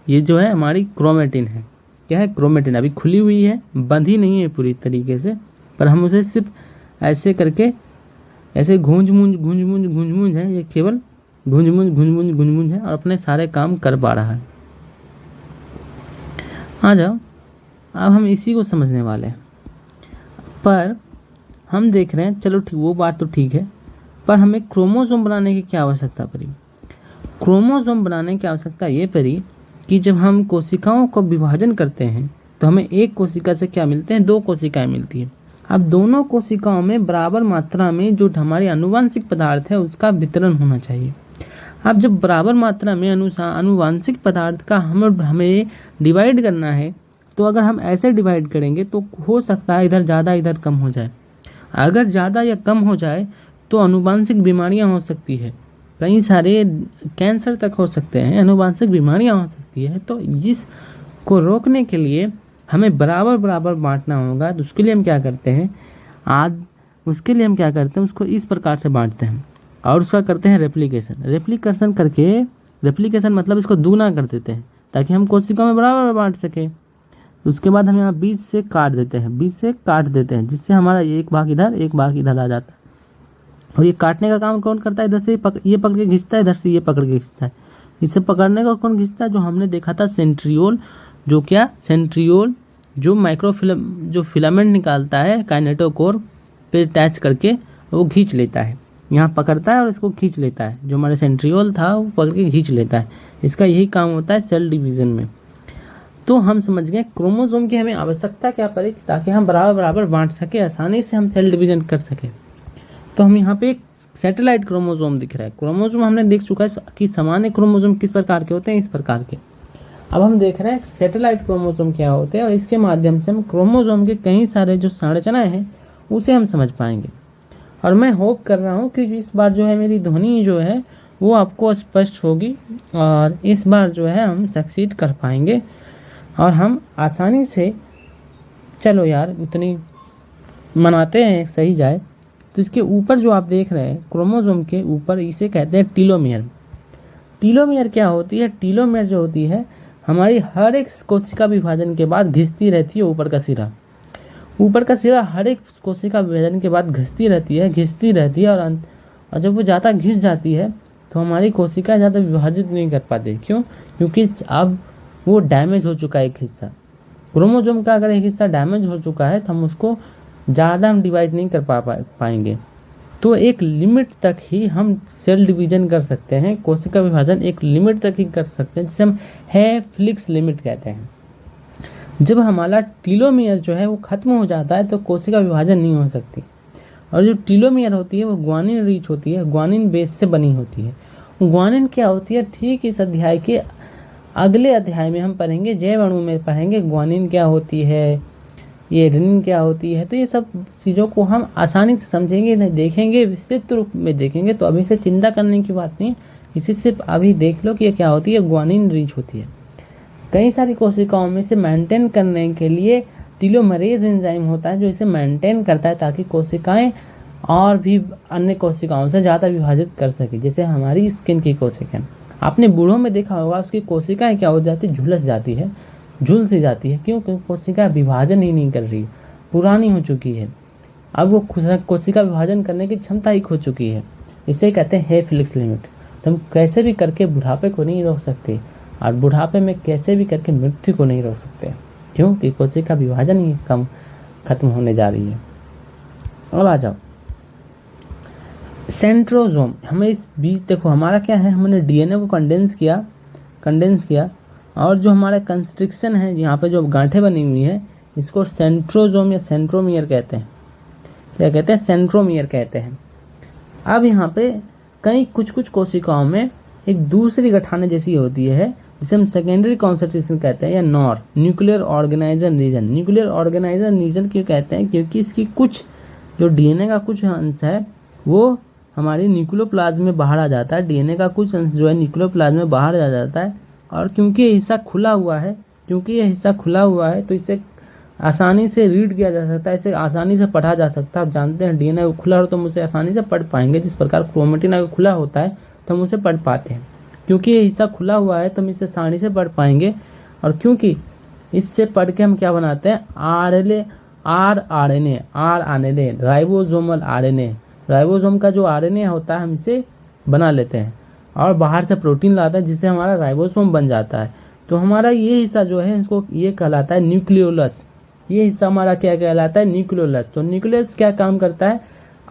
ये जो है हमारी क्रोमेटिन है। क्या है? क्रोमेटिन अभी खुली हुई है, बंधी नहीं है पूरी तरीके से, पर हम उसे सिर्फ ऐसे करके, ऐसे घूंज मूंज है, ये केवल घूंज मूंज है और अपने सारे काम कर पा रहा है। आ जाओ, अब हम इसी को समझने वाले हैं। पर हम देख रहे हैं, चलो ठीक, वो बात तो ठीक है, पर हमें क्रोमोसोम बनाने की क्या आवश्यकता पड़ी? क्रोमोसोम बनाने की आवश्यकता ये पड़ी कि जब हम कोशिकाओं को विभाजन करते हैं तो हमें एक कोशिका से क्या मिलते हैं? 2 कोशिकाएं मिलती हैं। अब दोनों कोशिकाओं में बराबर मात्रा में जो हमारे आनुवांशिक पदार्थ है उसका वितरण होना चाहिए। अब जब बराबर मात्रा में आनुवांशिक पदार्थ का हमें डिवाइड करना है, तो अगर हम ऐसे डिवाइड करेंगे तो हो सकता है इधर ज़्यादा इधर कम हो जाए। अगर ज़्यादा या कम हो जाए तो आनुवांशिक बीमारियां हो सकती है, कई सारे कैंसर तक हो सकते हैं, आनुवांशिक बीमारियां हो सकती है। तो इसको रोकने के लिए हमें बराबर बराबर बांटना होगा। तो उसके लिए हम क्या करते हैं, उसको इस प्रकार से बांटते हैं और उसका करते हैं रेप्लिकेशन करके, रेप्लिकेशन मतलब इसको दुगना कर देते हैं ताकि हम कोशिकाओं में बराबर बांट सकें। उसके बाद हम यहाँ 20 से काट देते हैं, 20 से काट देते हैं, जिससे हमारा एक भाग इधर एक भाग इधर आ जाता है। और ये काटने का काम कौन करता है? इधर से ये पकड़ के खींचता है, इधर से ये पकड़ के खींचता है। इसे पकड़ने का कौन खींचता है? जो हमने देखा था सेंट्रियोल, जो क्या सेंट्रियोल जो जो फिलामेंट निकालता है काइनेटोकोर पे अटैच करके वो खींच लेता है, यहाँ पकड़ता है और इसको खींच लेता है। जो हमारा सेंट्रियोल था वो पकड़ के खींच लेता है। इसका यही काम होता है सेल डिवीज़न में। तो हम समझ गए क्रोमोसोम की हमें आवश्यकता क्या पड़ी, ताकि हम बराबर बराबर बांट सके, आसानी से हम सेल डिवीज़न कर सके। तो हम यहाँ पे एक सैटेलाइट क्रोमोसोम दिख रहा है। क्रोमोसोम हमने देख चुका है कि सामान्य क्रोमोसोम किस प्रकार के होते हैं, इस प्रकार के। अब हम देख रहे हैं सैटेलाइट क्रोमोसोम क्या होते हैं, और इसके माध्यम से हम क्रोमोसोम के कई सारे जो संरचनाएं हैं उसे हम समझ पाएंगे। और मैं होप कर रहा हूँ कि इस बार जो है मेरी ध्वनि जो है वो आपको स्पष्ट होगी, और इस बार जो है हम सक्सीड कर पाएंगे, और हम आसानी से, चलो यार इतनी मनाते हैं सही जाए। तो इसके ऊपर जो आप देख रहे हैं क्रोमोसोम के ऊपर, इसे कहते हैं टीलोमियर। टीलोमियर क्या होती है? टीलोमियर जो होती है हमारी हर एक कोशिका विभाजन के बाद घिसती रहती है ऊपर का सिरा। ऊपर का सिरा हर एक कोशिका विभाजन के बाद घिसती रहती है, और जब वो ज़्यादा घिस जाती है तो हमारी कोशिका ज़्यादा विभाजित नहीं कर पाती। क्यों? क्योंकि अब वो डैमेज हो चुका है एक हिस्सा। क्रोमोसोम का अगर एक हिस्सा डैमेज हो चुका है तो हम उसको ज़्यादा हम डिवाइड नहीं कर पाएंगे। तो एक लिमिट तक ही हम सेल डिवीजन कर सकते हैं, कोशिका विभाजन एक लिमिट तक ही कर सकते हैं, जिसे हम हैफ्लिक्स लिमिट कहते हैं। जब हमारा टीलोमियर जो है वो खत्म हो जाता है तो कोशिका विभाजन नहीं हो सकती। और जो टीलोमियर होती है वो ग्वानिन रिच होती है, ग्वानिन बेस से बनी होती है। ग्वानिन क्या होती है? ठीक इस अध्याय के अगले अध्याय में हम पढ़ेंगे, जैव अणु में पढ़ेंगे ग्वानिन क्या होती है, ये एडेनिन क्या होती है। तो ये सब चीज़ों को हम आसानी से समझेंगे, देखेंगे, विस्तृत रूप में देखेंगे। तो अभी से चिंता करने की बात नहीं, इसी से अभी देख लो कि ये क्या होती है, ग्वानिन रिच होती है। कई सारी कोशिकाओं में इसे मेंटेन करने के लिए टीलोमरेज एंजाइम होता है, जो इसे मेंटेन करता है ताकि कोशिकाएं और भी अन्य कोशिकाओं से ज़्यादा विभाजित कर सके। जैसे हमारी स्किन की कोशिकाएं, आपने बूढ़ों में देखा होगा, उसकी कोशिकाएं क्या हो जाती है, झुलस जाती है, झुल सी जाती है। क्यों? क्योंकि कोशिका विभाजन ही नहीं कर रही, पुरानी हो चुकी है। अब वो कोशिका विभाजन करने की क्षमता ही खो चुकी है। इसे कहते हैं हैफ्लिक्स लिमिट। तो हम कैसे भी करके बुढ़ापे को नहीं रोक सकते, और बुढ़ापे में कैसे भी करके मृत्यु को नहीं रोक सकते। क्यों? कि कोशिका विभाजन ही खत्म होने जा रही है। अब आ जाओ सेंट्रोजोम। हमें इस बीच देखो हमारा क्या है, हमने डीएनए को कंडेंस किया, और जो हमारा कंस्ट्रिक्शन है, यहाँ पे जो गांठें बनी हुई है, इसको सेंट्रोजोम या सेंट्रोमियर कहते हैं। क्या कहते हैं? सेंट्रोमियर कहते हैं। अब यहाँ पे कुछ कोशिकाओं में एक दूसरी गठाने जैसी होती है, जिसे हम सेकेंडरी कॉन्सेंट्रेशन कहते हैं, या nor, nuclear organizer region. Nuclear organizer region क्यों कहते हैं? क्योंकि इसकी कुछ जो डीएनए का कुछ अंश है वो हमारी न्यूक्लियोप्लाज्म में बाहर आ जाता है। डीएनए का कुछ अंश जो है न्यूक्लियोप्लाज्म में बाहर आ जाता है, और क्योंकि ये हिस्सा खुला हुआ है, तो इसे आसानी से रीड किया जा सकता है, इसे आसानी से पढ़ा जा सकता है। आप जानते हैं डीएनए खुला हो तो हम उसे आसानी से पढ़ पाएंगे। जिस प्रकार क्रोमेटिन अगर खुला होता है तो हम उसे पढ़ पाते हैं। क्योंकि ये हिस्सा खुला हुआ है तो हम इसे आसानी से पढ़ पाएंगे, और क्योंकि इससे पढ़ के हम क्या बनाते हैं, आरएनए, राइबोसोमल आरएनए। राइबोसोम का जो आरएनए होता है हम इसे बना लेते हैं, और बाहर से प्रोटीन लाता है, जिससे हमारा राइबोसोम बन जाता है। तो हमारा ये हिस्सा जो है इसको ये कहलाता है न्यूक्लियोलस। ये हिस्सा हमारा क्या कहलाता है, न्यूक्लियोलस। तो न्यूक्लियस क्या काम करता है,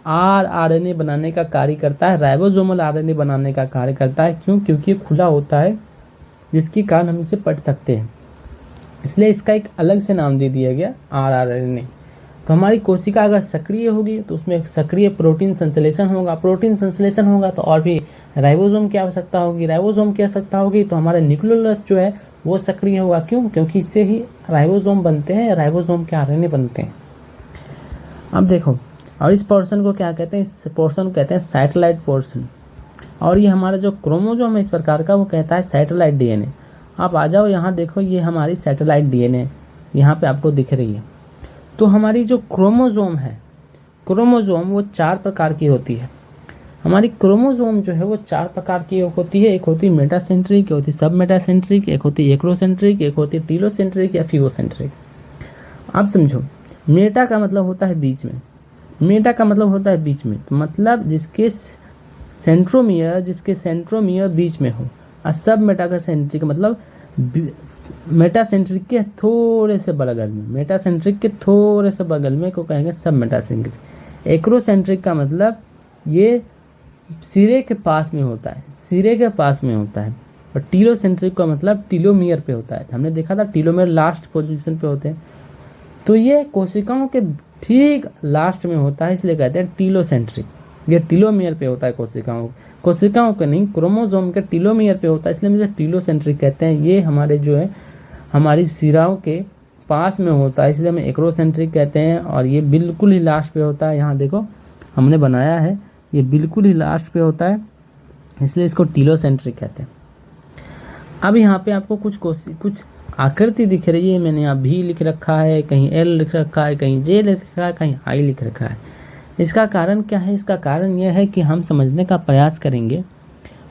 आरएनए बनाने का कार्य करता है, राइबोसोमल आरएनए बनाने का कार्य करता है। क्यों? क्योंकि ये खुला होता है, जिसके कारण हम इसे पढ़ सकते हैं, इसलिए इसका एक अलग से नाम दे दिया गया आरएनए। तो हमारी कोशिका अगर सक्रिय होगी तो उसमें सक्रिय प्रोटीन संश्लेषण होगा, प्रोटीन संश्लेषण होगा तो और भी राइबोसोम की आवश्यकता होगी, राइबोसोम की आवश्यकता होगी तो हमारा न्यूक्लियोलस जो है वो सक्रिय होगा। क्यों? क्योंकि इससे ही राइबोसोम बनते हैं, राइबोसोम के आरएनए बनते हैं। अब देखो, और इस पोर्शन को क्या कहते हैं, इस पोर्शन को कहते हैं सैटेलाइट पोर्शन। और ये हमारा जो क्रोमोसोम है इस प्रकार का, वो कहता है सैटेलाइट डीएनए। आप आ जाओ यहाँ देखो, ये हमारी सैटेलाइट डीएनए यहाँ पे आपको दिख रही है। तो हमारी जो क्रोमोसोम है, क्रोमोसोम वो 4 प्रकार की होती है। हमारी क्रोमोसोम जो है वो 4 प्रकार की होती है। एक होती है मेटासेंट्रिक, एक होती है सब मेटासेंट्रिक, एक होती है एक्रोसेंट्रिक, एक होती है टीलोसेंट्रिक या फियोसेंट्रिक। आप समझो, मेटा का मतलब होता है बीच में, मेटा का मतलब होता है बीच में, तो मतलब जिसके सेंट्रोमियर बीच में हो। और सब मेटा का सेंट्रिक मतलब मेटासेंट्रिक के थोड़े से बगल में, मेटासेंट्रिक के थोड़े से बगल में को कहेंगे सब मेटासेंट्रिक। एक्रोसेंट्रिक का मतलब ये सिरे के पास में होता है, सिरे के पास में होता है। और टीलोसेंट्रिक का मतलब टीलोमियर पे होता है। हमने देखा था टीलोमियर लास्ट पोजीशन पे होते हैं, तो ये कोशिकाओं के ठीक लास्ट में होता है, इसलिए कहते हैं टीलोसेंट्रिक। ये टीलोमियर पे होता है कोशिकाओं के नहीं, क्रोमोसोम के टीलोमियर पे होता है, इसलिए मुझे टीलोसेंट्रिक कहते हैं। ये हमारे जो है हमारी सिराओं के पास में होता है, इसलिए हमें एक्रोसेंट्रिक कहते हैं। और ये बिल्कुल ही लास्ट पे होता है, यहाँ देखो हमने बनाया है, ये बिल्कुल ही लास्ट पे होता है, इसलिए इसको टीलोसेंट्रिक कहते हैं। अब यहाँ पे आपको कुछ आकृति दिख रही है, मैंने यहाँ भी लिख रखा है, कहीं एल लिख रखा है, कहीं जे लिख रखा है, कहीं आई लिख रखा है। इसका कारण क्या है? इसका कारण यह है कि हम समझने का प्रयास करेंगे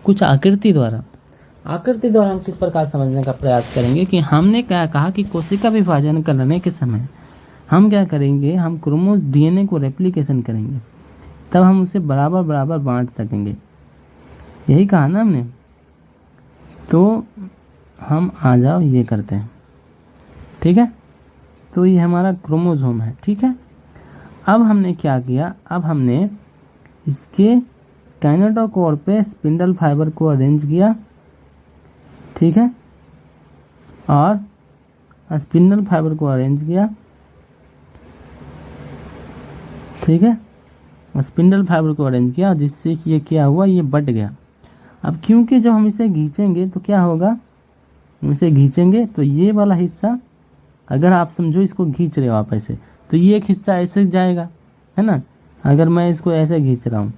कुछ आकृति द्वारा। आकृति द्वारा हम किस प्रकार समझने का प्रयास करेंगे कि हमने क्या कहा कि कोशिका विभाजन करने के समय हम क्या करेंगे, हम डीएनए को रेप्लिकेशन करेंगे, तब हम उसे बराबर बराबर बांट सकेंगे। यही कहा ना हमने। तो हम आ जाओ ये करते हैं, ठीक है। तो ये हमारा क्रोमोसोम है, ठीक है। अब हमने क्या किया, अब हमने इसके काइनेटोकोर पे स्पिंडल फाइबर को अरेंज किया, ठीक है, और स्पिंडल फाइबर को अरेंज किया, ठीक है, स्पिंडल फाइबर को अरेंज किया, जिससे कि ये क्या हुआ, ये बट गया। अब क्योंकि जब हम इसे खींचेंगे तो क्या होगा, इसे खींचेंगे तो ये वाला हिस्सा, अगर आप समझो इसको खींच रहे हो आप ऐसे, तो ये एक हिस्सा ऐसे जाएगा, है ना। अगर मैं इसको ऐसे खींच रहा हूँ,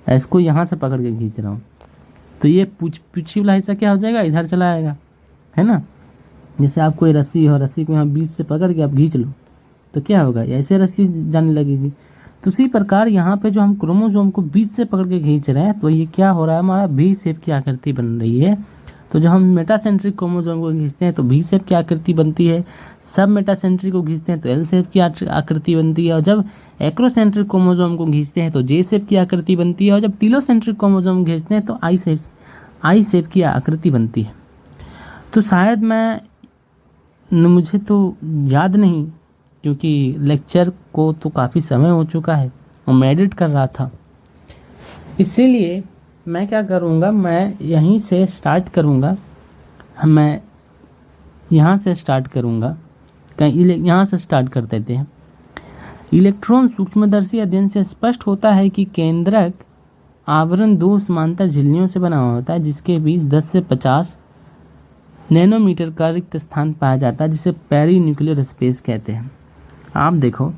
इसको यहाँ से पकड़ के खींच रहा हूँ, तो ये पीछे वाला हिस्सा क्या हो जाएगा, इधर चला आएगा, है ना। जैसे आप कोई रस्सी हो, रस्सी को यहाँ बीच से पकड़ के आप खींच लो, तो क्या होगा, ऐसे रस्सी जाने लगेगी। तो उसी प्रकार यहाँ पे जो हम क्रोमोसोम को बीच से पकड़ के खींच रहे हैं, तो ये क्या हो रहा है, हमारा भी शेप की आकृति बन रही है। तो जब हम मेटासेंट्रिक क्रोमोसोम को खींचते हैं तो भी शेप की आकृति बनती है, सब मेटासेंट्रिक को खींचते हैं तो एल शेप की आकृति बनती है, और जब एक्रोसेंट्रिक क्रोमोसोम को खींचते हैं तो जे शेप की आकृति बनती है, और जब टीलोसेंट्रिक क्रोमोसोम खींचते हैं तो आई शेप की आकृति बनती है। तो शायद मुझे तो याद नहीं, क्योंकि लेक्चर को तो काफ़ी समय हो चुका है और मैं एडिट कर रहा था, इसीलिए मैं क्या करूँगा, मैं यहीं से स्टार्ट करूँगा, मैं यहाँ से स्टार्ट करूँगा, यहाँ से स्टार्ट कर देते हैं। इलेक्ट्रॉन सूक्ष्मदर्शी अध्ययन से स्पष्ट होता है कि केंद्रक आवरण 2 समांतर झिल्लियों से बना हुआ होता है, जिसके बीच 10 से 50 नैनोमीटर का रिक्त स्थान पाया जाता है, जिसे पेरी न्यूक्लियर स्पेस कहते हैं। आप देखो,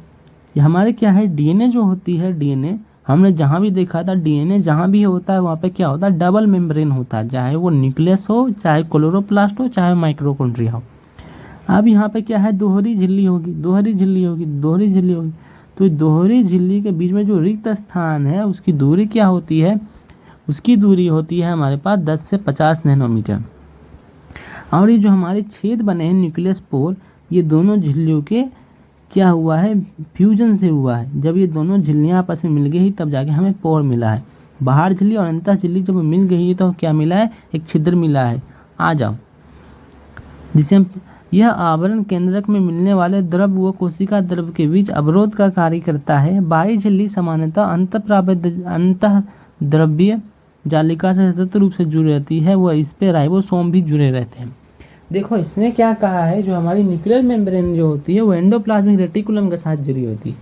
ये हमारे क्या है, डीएनए जो होती है, डीएनए हमने जहाँ भी देखा था, डीएनए जहाँ भी होता है वहाँ पे क्या होता है, डबल मेम्ब्रेन होता है, चाहे वो न्यूक्लियस हो, चाहे क्लोरोप्लास्ट हो, चाहे माइक्रोकॉन्ड्रिया हो। अब यहाँ पे क्या है, दोहरी झिल्ली होगी, तो दोहरी झिल्ली के बीच में जो रिक्त स्थान है उसकी दूरी क्या होती है, उसकी दूरी होती है हमारे पास 10 से 50 नैनोमीटर। और ये जो हमारे छेद बने हैं न्यूक्लियस पोर, ये दोनों झिल्लियों के क्या हुआ है, फ्यूजन से हुआ है। जब ये दोनों झिल्लियाँ आपस में मिल गई तब जाके हमें पोर मिला है। बाहर झिल्ली और अंतः झिल्ली जब मिल गई है तो क्या मिला है, एक छिद्र मिला है। आ जाओ, जिसे हम, यह आवरण केंद्रक में मिलने वाले द्रव व कोशिका द्रव के बीच अवरोध का कार्य करता है। बाह्य झिल्ली सामान्यतः अंतः द्रव्य जालिका से सतत रूप से जुड़ी रहती है, वह इस पे राइबोसोम भी जुड़े रहते हैं। देखो इसने क्या कहा है, जो हमारी न्यूक्लियर मेम्ब्रेन जो होती है वो एंडोप्लाज्मिक रेटिकुलम के साथ जुड़ी होती है।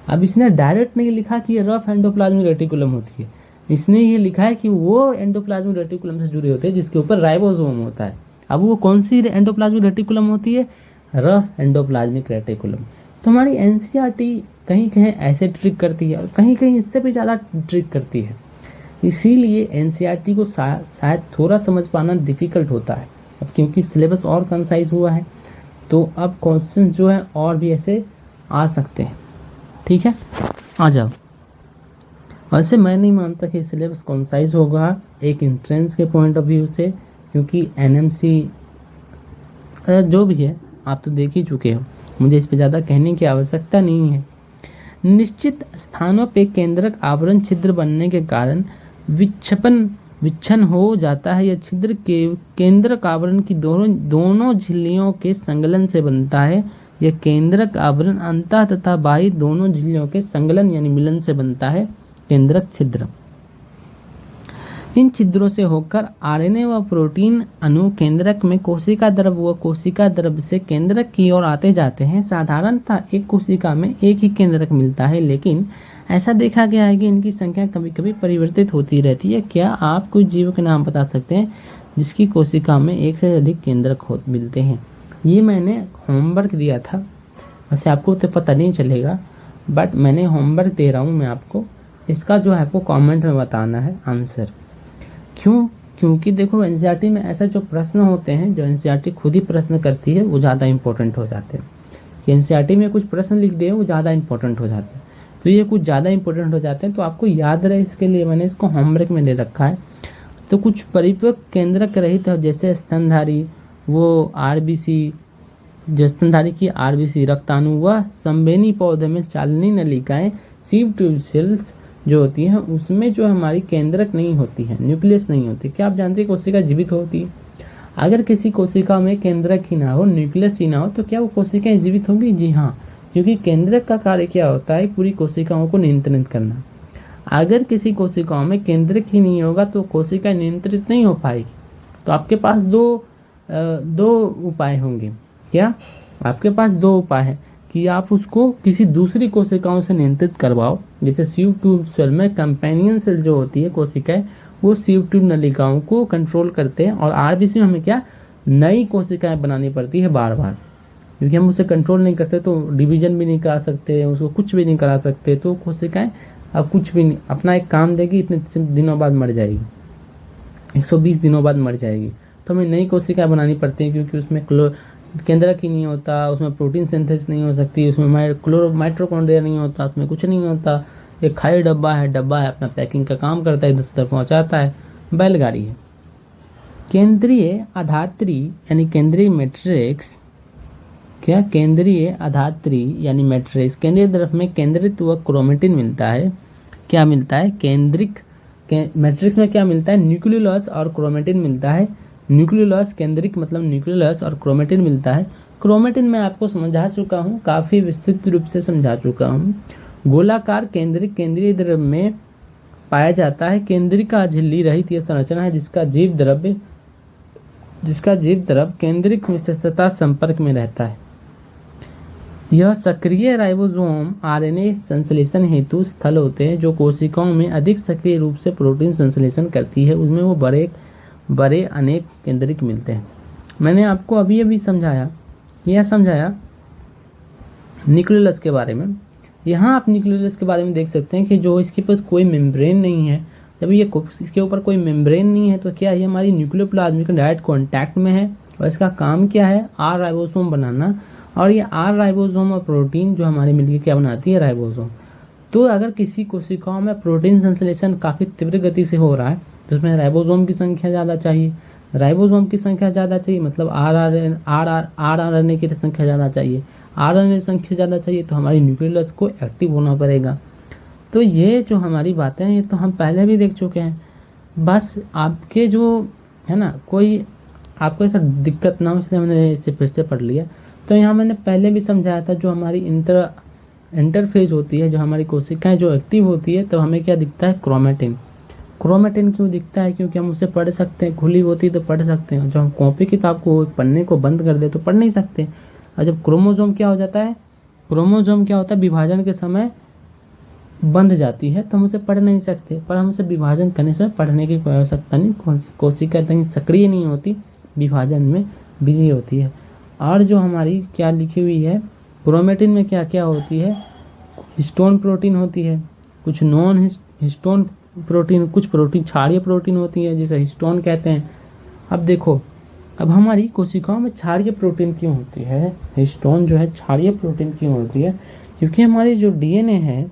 अब इसने डायरेक्ट नहीं लिखा कि ये रफ एंडोप्लाज्मिक रेटिकुलम होती है, इसने ये लिखा है कि वो एंडोप्लाज्मिक रेटिकुलम से जुड़ी होती है जिसके ऊपर राइबोसोम होता है। अब वो कौन सी एंडोप्लाज्मिक रेटिकुलम होती है, रफ एंडोप्लाज्मिक रेटिकुलम। तो हमारी एनसीईआरटी कहीं कहीं ऐसे ट्रिक करती है और कहीं कहीं इससे भी ज़्यादा ट्रिक करती है, इसीलिए एनसीईआरटी को शायद थोड़ा समझ पाना डिफिकल्ट होता है। अब क्योंकि सिलेबस और कंसाइज हुआ है तो अब क्वेश्चन जो है और भी ऐसे आ सकते हैं, ठीक है। आ जाओ, वैसे मैं नहीं मानता कि सिलेबस कॉन्साइज होगा एक एंट्रेंस के पॉइंट ऑफ व्यू से, क्योंकि एनएमसी जो भी है आप तो देख ही चुके हो, मुझे इस पे ज़्यादा कहने की आवश्यकता नहीं है। निश्चित स्थानों पे केंद्रक आवरण छिद्र बनने के कारण विच्छन हो जाता है। यह छिद्र के केंद्रक आवरण की दोनों झिल्लियों के संगलन से बनता है। यह केंद्रक आवरण अंतः तथा बाह्य दोनों झिल्लियों के संगलन यानी मिलन से बनता है केंद्रक छिद्र। इन छिद्रों से होकर आरएनए व प्रोटीन अणु केंद्रक में कोशिका द्रव व कोशिका द्रव से केंद्रक की ओर आते जाते हैं। साधारणतः एक कोशिका में एक ही केंद्रक मिलता है, लेकिन ऐसा देखा गया है कि इनकी संख्या कभी कभी परिवर्तित होती रहती है। क्या आप कुछ जीवों के नाम बता सकते हैं जिसकी कोशिका में एक से अधिक केंद्रक मिलते हैं? ये मैंने होमवर्क दिया था, वैसे आपको तो पता नहीं चलेगा, बट मैंने होमवर्क दे रहा हूँ मैं आपको। इसका जो है आपको कमेंट में बताना है आंसर। क्यों? क्योंकि देखो एनसीईआरटी में ऐसा जो प्रश्न होते हैं, जो एनसीईआरटी खुद ही प्रश्न करती है, वो ज़्यादा इंपॉर्टेंट हो जाते हैं। एनसीईआरटी में कुछ प्रश्न लिख दे वो ज़्यादा इंपॉर्टेंट हो जाते हैं, तो ये कुछ ज़्यादा इंपॉर्टेंट हो जाते हैं, तो आपको याद रहे इसके लिए मैंने इसको होमवर्क में ले रखा है। तो कुछ परिपक्व केंद्रक रहित है, जैसे स्तनधारी, वो आरबीसी, जो स्तनधारी की आरबीसी, रक्ताणु व संवेदी पौधे में चालनी नलिकाएं, सीव ट्यूब सेल्स जो होती हैं उसमें जो हमारी केंद्रक नहीं होती है, न्यूक्लियस नहीं होती। क्या आप जानते हैं कोशिका जीवित होती है? अगर किसी कोशिका में केंद्रक ही ना हो, न्यूक्लियस ही ना हो, तो क्या वो कोशिकाएं जीवित होंगी? जी हाँ, क्योंकि केंद्रक का कार्य क्या होता है? पूरी कोशिकाओं को नियंत्रित करना। अगर किसी कोशिकाओं में केंद्रक ही नहीं होगा तो कोशिका नियंत्रित नहीं हो पाएगी। तो आपके पास दो उपाय होंगे। क्या? आपके पास दो उपाय है कि आप उसको किसी दूसरी कोशिकाओं से नियंत्रित करवाओ, जैसे सीव ट्यूब सेल में कंपेनियन सेल जो होती है कोशिकाएं, वो सीव ट्यूब नलिकाओं को कंट्रोल करते हैं, और आरबीसी में हमें क्या नई कोशिकाएं बनानी पड़ती है बार बार, क्योंकि हम उसे कंट्रोल नहीं करते, तो डिवीजन भी नहीं करा सकते, उसको कुछ भी नहीं करा सकते, तो कोशिकाएं अब कुछ भी नहीं अपना एक काम देगी, इतने दिनों बाद मर जाएगी, 120 दिनों बाद मर जाएगी। तो हमें नई कोशिकाएं बनानी पड़ती हैं, क्योंकि उसमें केंद्रक ही नहीं होता, उसमें प्रोटीन सिंथेसिस नहीं हो सकती, उसमें माइटोकॉन्ड्रिया नहीं होता, उसमें कुछ नहीं होता। एक खाली डब्बा है अपना पैकिंग का काम करता है, इधर से पहुँचाता है, बैलगाड़ी है। केंद्रीय आधात्री यानी केंद्रीय मैट्रिक्स, क्या केंद्रीय आधात्री यानी मैट्रिक्स, केंद्रीय द्रव में केंद्रित व क्रोमेटिन मिलता है। क्या मिलता है? केंद्रिक मैट्रिक्स में क्या मिलता है? न्यूक्लियोलस और क्रोमेटिन मिलता है। न्यूक्लियोलस, केंद्रिक मतलब न्यूक्लियोलस, और क्रोमेटिन मिलता है। क्रोमेटिन मैं आपको समझा चुका हूँ, काफ़ी विस्तृत रूप से समझा चुका हूँ। गोलाकार केंद्रिक केंद्रीय द्रव में पाया जाता है। केंद्रिका झिल्ली रहित यह संरचना है जिसका जीव द्रव केंद्रिक विशेषता संपर्क में रहता है। यह सक्रिय राइबोसोम आरएनए संश्लेषण हेतु स्थल होते हैं, जो कोशिकाओं में अधिक सक्रिय रूप से प्रोटीन संश्लेषण करती है। उसमें वो बड़े अनेक केंद्रिक मिलते हैं। मैंने आपको अभी समझाया न्यूक्लियोलस के बारे में। यहाँ आप न्यूक्लियोलस के बारे में देख सकते हैं कि जो इसके पास कोई मेम्ब्रेन नहीं है, जब ये इसके ऊपर कोई मेम्ब्रेन नहीं है तो क्या ये हमारी न्यूक्लियोप्लाज्म के डायरेक्ट कॉन्टैक्ट में है, और इसका काम क्या है? आर राइबोसोम बनाना। और ये आर राइबोसोम और प्रोटीन जो हमारे मिलकर क्या बनाती है? राइबोसोम। तो अगर किसी कोशिकाओं में प्रोटीन संश्लेषण काफ़ी तीव्र गति से हो रहा है तो उसमें राइबोसोम की संख्या ज़्यादा चाहिए। राइबोसोम की संख्या ज़्यादा चाहिए मतलब आरआरएनए की संख्या ज़्यादा चाहिए। आरएनए संख्या ज़्यादा चाहिए तो हमारी न्यूक्लियोलस को एक्टिव होना पड़ेगा। तो ये जो हमारी बातें हैं ये तो हम पहले भी देख चुके हैं। बस आपके जो है ना, कोई आपको ऐसा दिक्कत ना हो इसलिए हमने इसे फिर से पढ़ लिया। तो यहाँ मैंने पहले भी समझाया था, जो हमारी इंटरफेज होती है, जो हमारी कोशिकाएं जो एक्टिव होती है, तो हमें क्या दिखता है? क्रोमेटिन। क्रोमेटिन क्यों दिखता है? क्योंकि हम उसे पढ़ सकते हैं, खुली होती तो पढ़ सकते हैं। जब हम कॉपी किताब को पन्ने को बंद कर दे तो पढ़ नहीं सकते। और जब क्रोमोसोम क्या हो जाता है? क्रोमोसोम क्या होता है? विभाजन के समय बंध जाती है तो हम उसे पढ़ नहीं सकते। पर हम उसे विभाजन करने से पढ़ने की कोई आवश्यकता नहीं। कोशिका इतनी सक्रिय नहीं होती, विभाजन में बिजी होती है। और जो हमारी क्या लिखी हुई है, क्रोमेटिन में क्या क्या होती है? हिस्टोन प्रोटीन होती है, कुछ नॉन हिस्टोन प्रोटीन, कुछ प्रोटीन क्षारीय प्रोटीन होती है जिसे हिस्टोन कहते हैं। अब देखो, अब हमारी कोशिकाओं में क्षारीय प्रोटीन क्यों होती है? हिस्टोन जो है क्षारीय प्रोटीन क्यों होती है? क्योंकि हमारी जो डीएनए है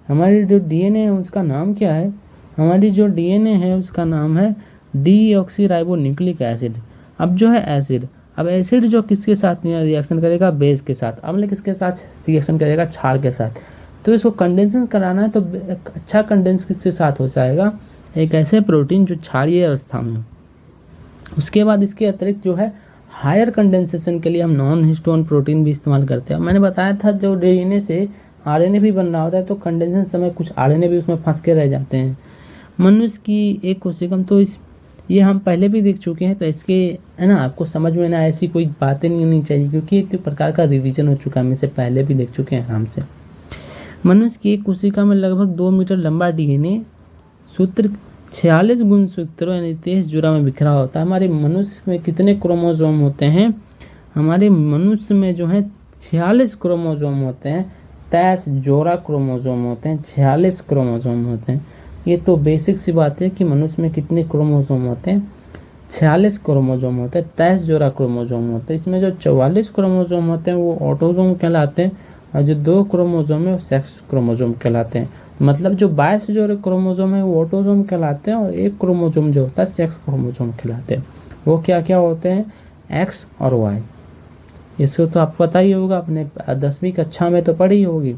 हमारी जो डीएनए है उसका नाम क्या है? हमारी जो डीएनए है उसका नाम है डीऑक्सीराइबोन्यूक्लिक एसिड। अब जो है एसिड, अब एसिड जो किसके साथ रिएक्शन करेगा? बेस के साथ। अम्ल किसके साथ रिएक्शन करेगा? क्षार के साथ। तो इसको कंडेंसेशन कराना है तो अच्छा कंडेंस किसके साथ हो जाएगा? एक ऐसे प्रोटीन जो क्षारीय अवस्था में हो। उसके बाद इसके अतिरिक्त जो है हायर कंडेंसेशन के लिए हम नॉन हिस्टोन प्रोटीन भी इस्तेमाल करते हैं। मैंने बताया था जो डीएनए से आरएनए भी बन रहा होता है तो कंडेंसेशन समय कुछ आरएनए भी उसमें फंस के रह जाते हैं। मनुष्य की एक कोशिका तो ये हम पहले भी देख चुके हैं, तो इसके है ना आपको समझ में ना ऐसी कोई बातें नहीं होनी चाहिए, क्योंकि एक प्रकार का रिवीजन हो चुका है, हम इसे पहले भी देख चुके हैं आराम से। मनुष्य की एक कोशिका में लगभग 2 मीटर लंबा डीएनए सूत्र 46 गुणसूत्रों यानी 23 जोड़ा में बिखरा होता है। हमारे मनुष्य में कितने क्रोमोसोम होते हैं? हमारे मनुष्य में जो है 46 क्रोमोसोम होते हैं, 23 जोड़ा क्रोमोसोम होते हैं, 46 क्रोमोसोम होते हैं। ये तो बेसिक सी बात है कि मनुष्य में कितने क्रोमोसोम होते हैं? 46 क्रोमोसोम होते हैं, 23 जोड़ा क्रोमोसोम होते हैं। इसमें जो 44 क्रोमोसोम होते हैं वो ऑटोसोम कहलाते हैं, और जो 2 क्रोमोसोम है वो सेक्स क्रोमोसोम कहलाते हैं। मतलब जो 22 जो क्रोमोसोम है वो ऑटोसोम कहलाते हैं, और एक क्रोमोसोम जो होता है सेक्स क्रोमोसोम कहलाते हैं। वो क्या क्या होते हैं? एक्स और वाई। इसको तो आपको पता ही होगा, अपने 10वीं कक्षा में तो पढ़ी होगी।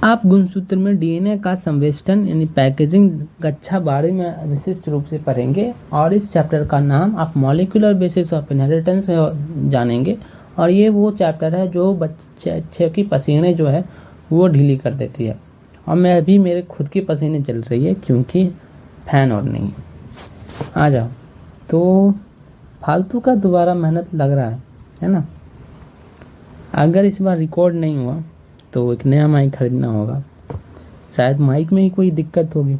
आप गुणसूत्र में डीएनए का संवेष्टन यानी पैकेजिंग कक्षा 12 में विशिष्ट रूप से पढ़ेंगे, और इस चैप्टर का नाम आप मॉलिक्यूलर बेसिस ऑफ इनहेरिटेंस जानेंगे। और ये वो चैप्टर है जो बच्चे की पसीने जो है वो ढीली कर देती है। और मैं अभी मेरे खुद की पसीने चल रही है क्योंकि फैन और नहीं है। आ जाओ, तो फालतू का दोबारा मेहनत लग रहा है ना। अगर इस बार रिकॉर्ड नहीं हुआ तो एक नया माइक खरीदना होगा, शायद माइक में ही कोई दिक्कत होगी।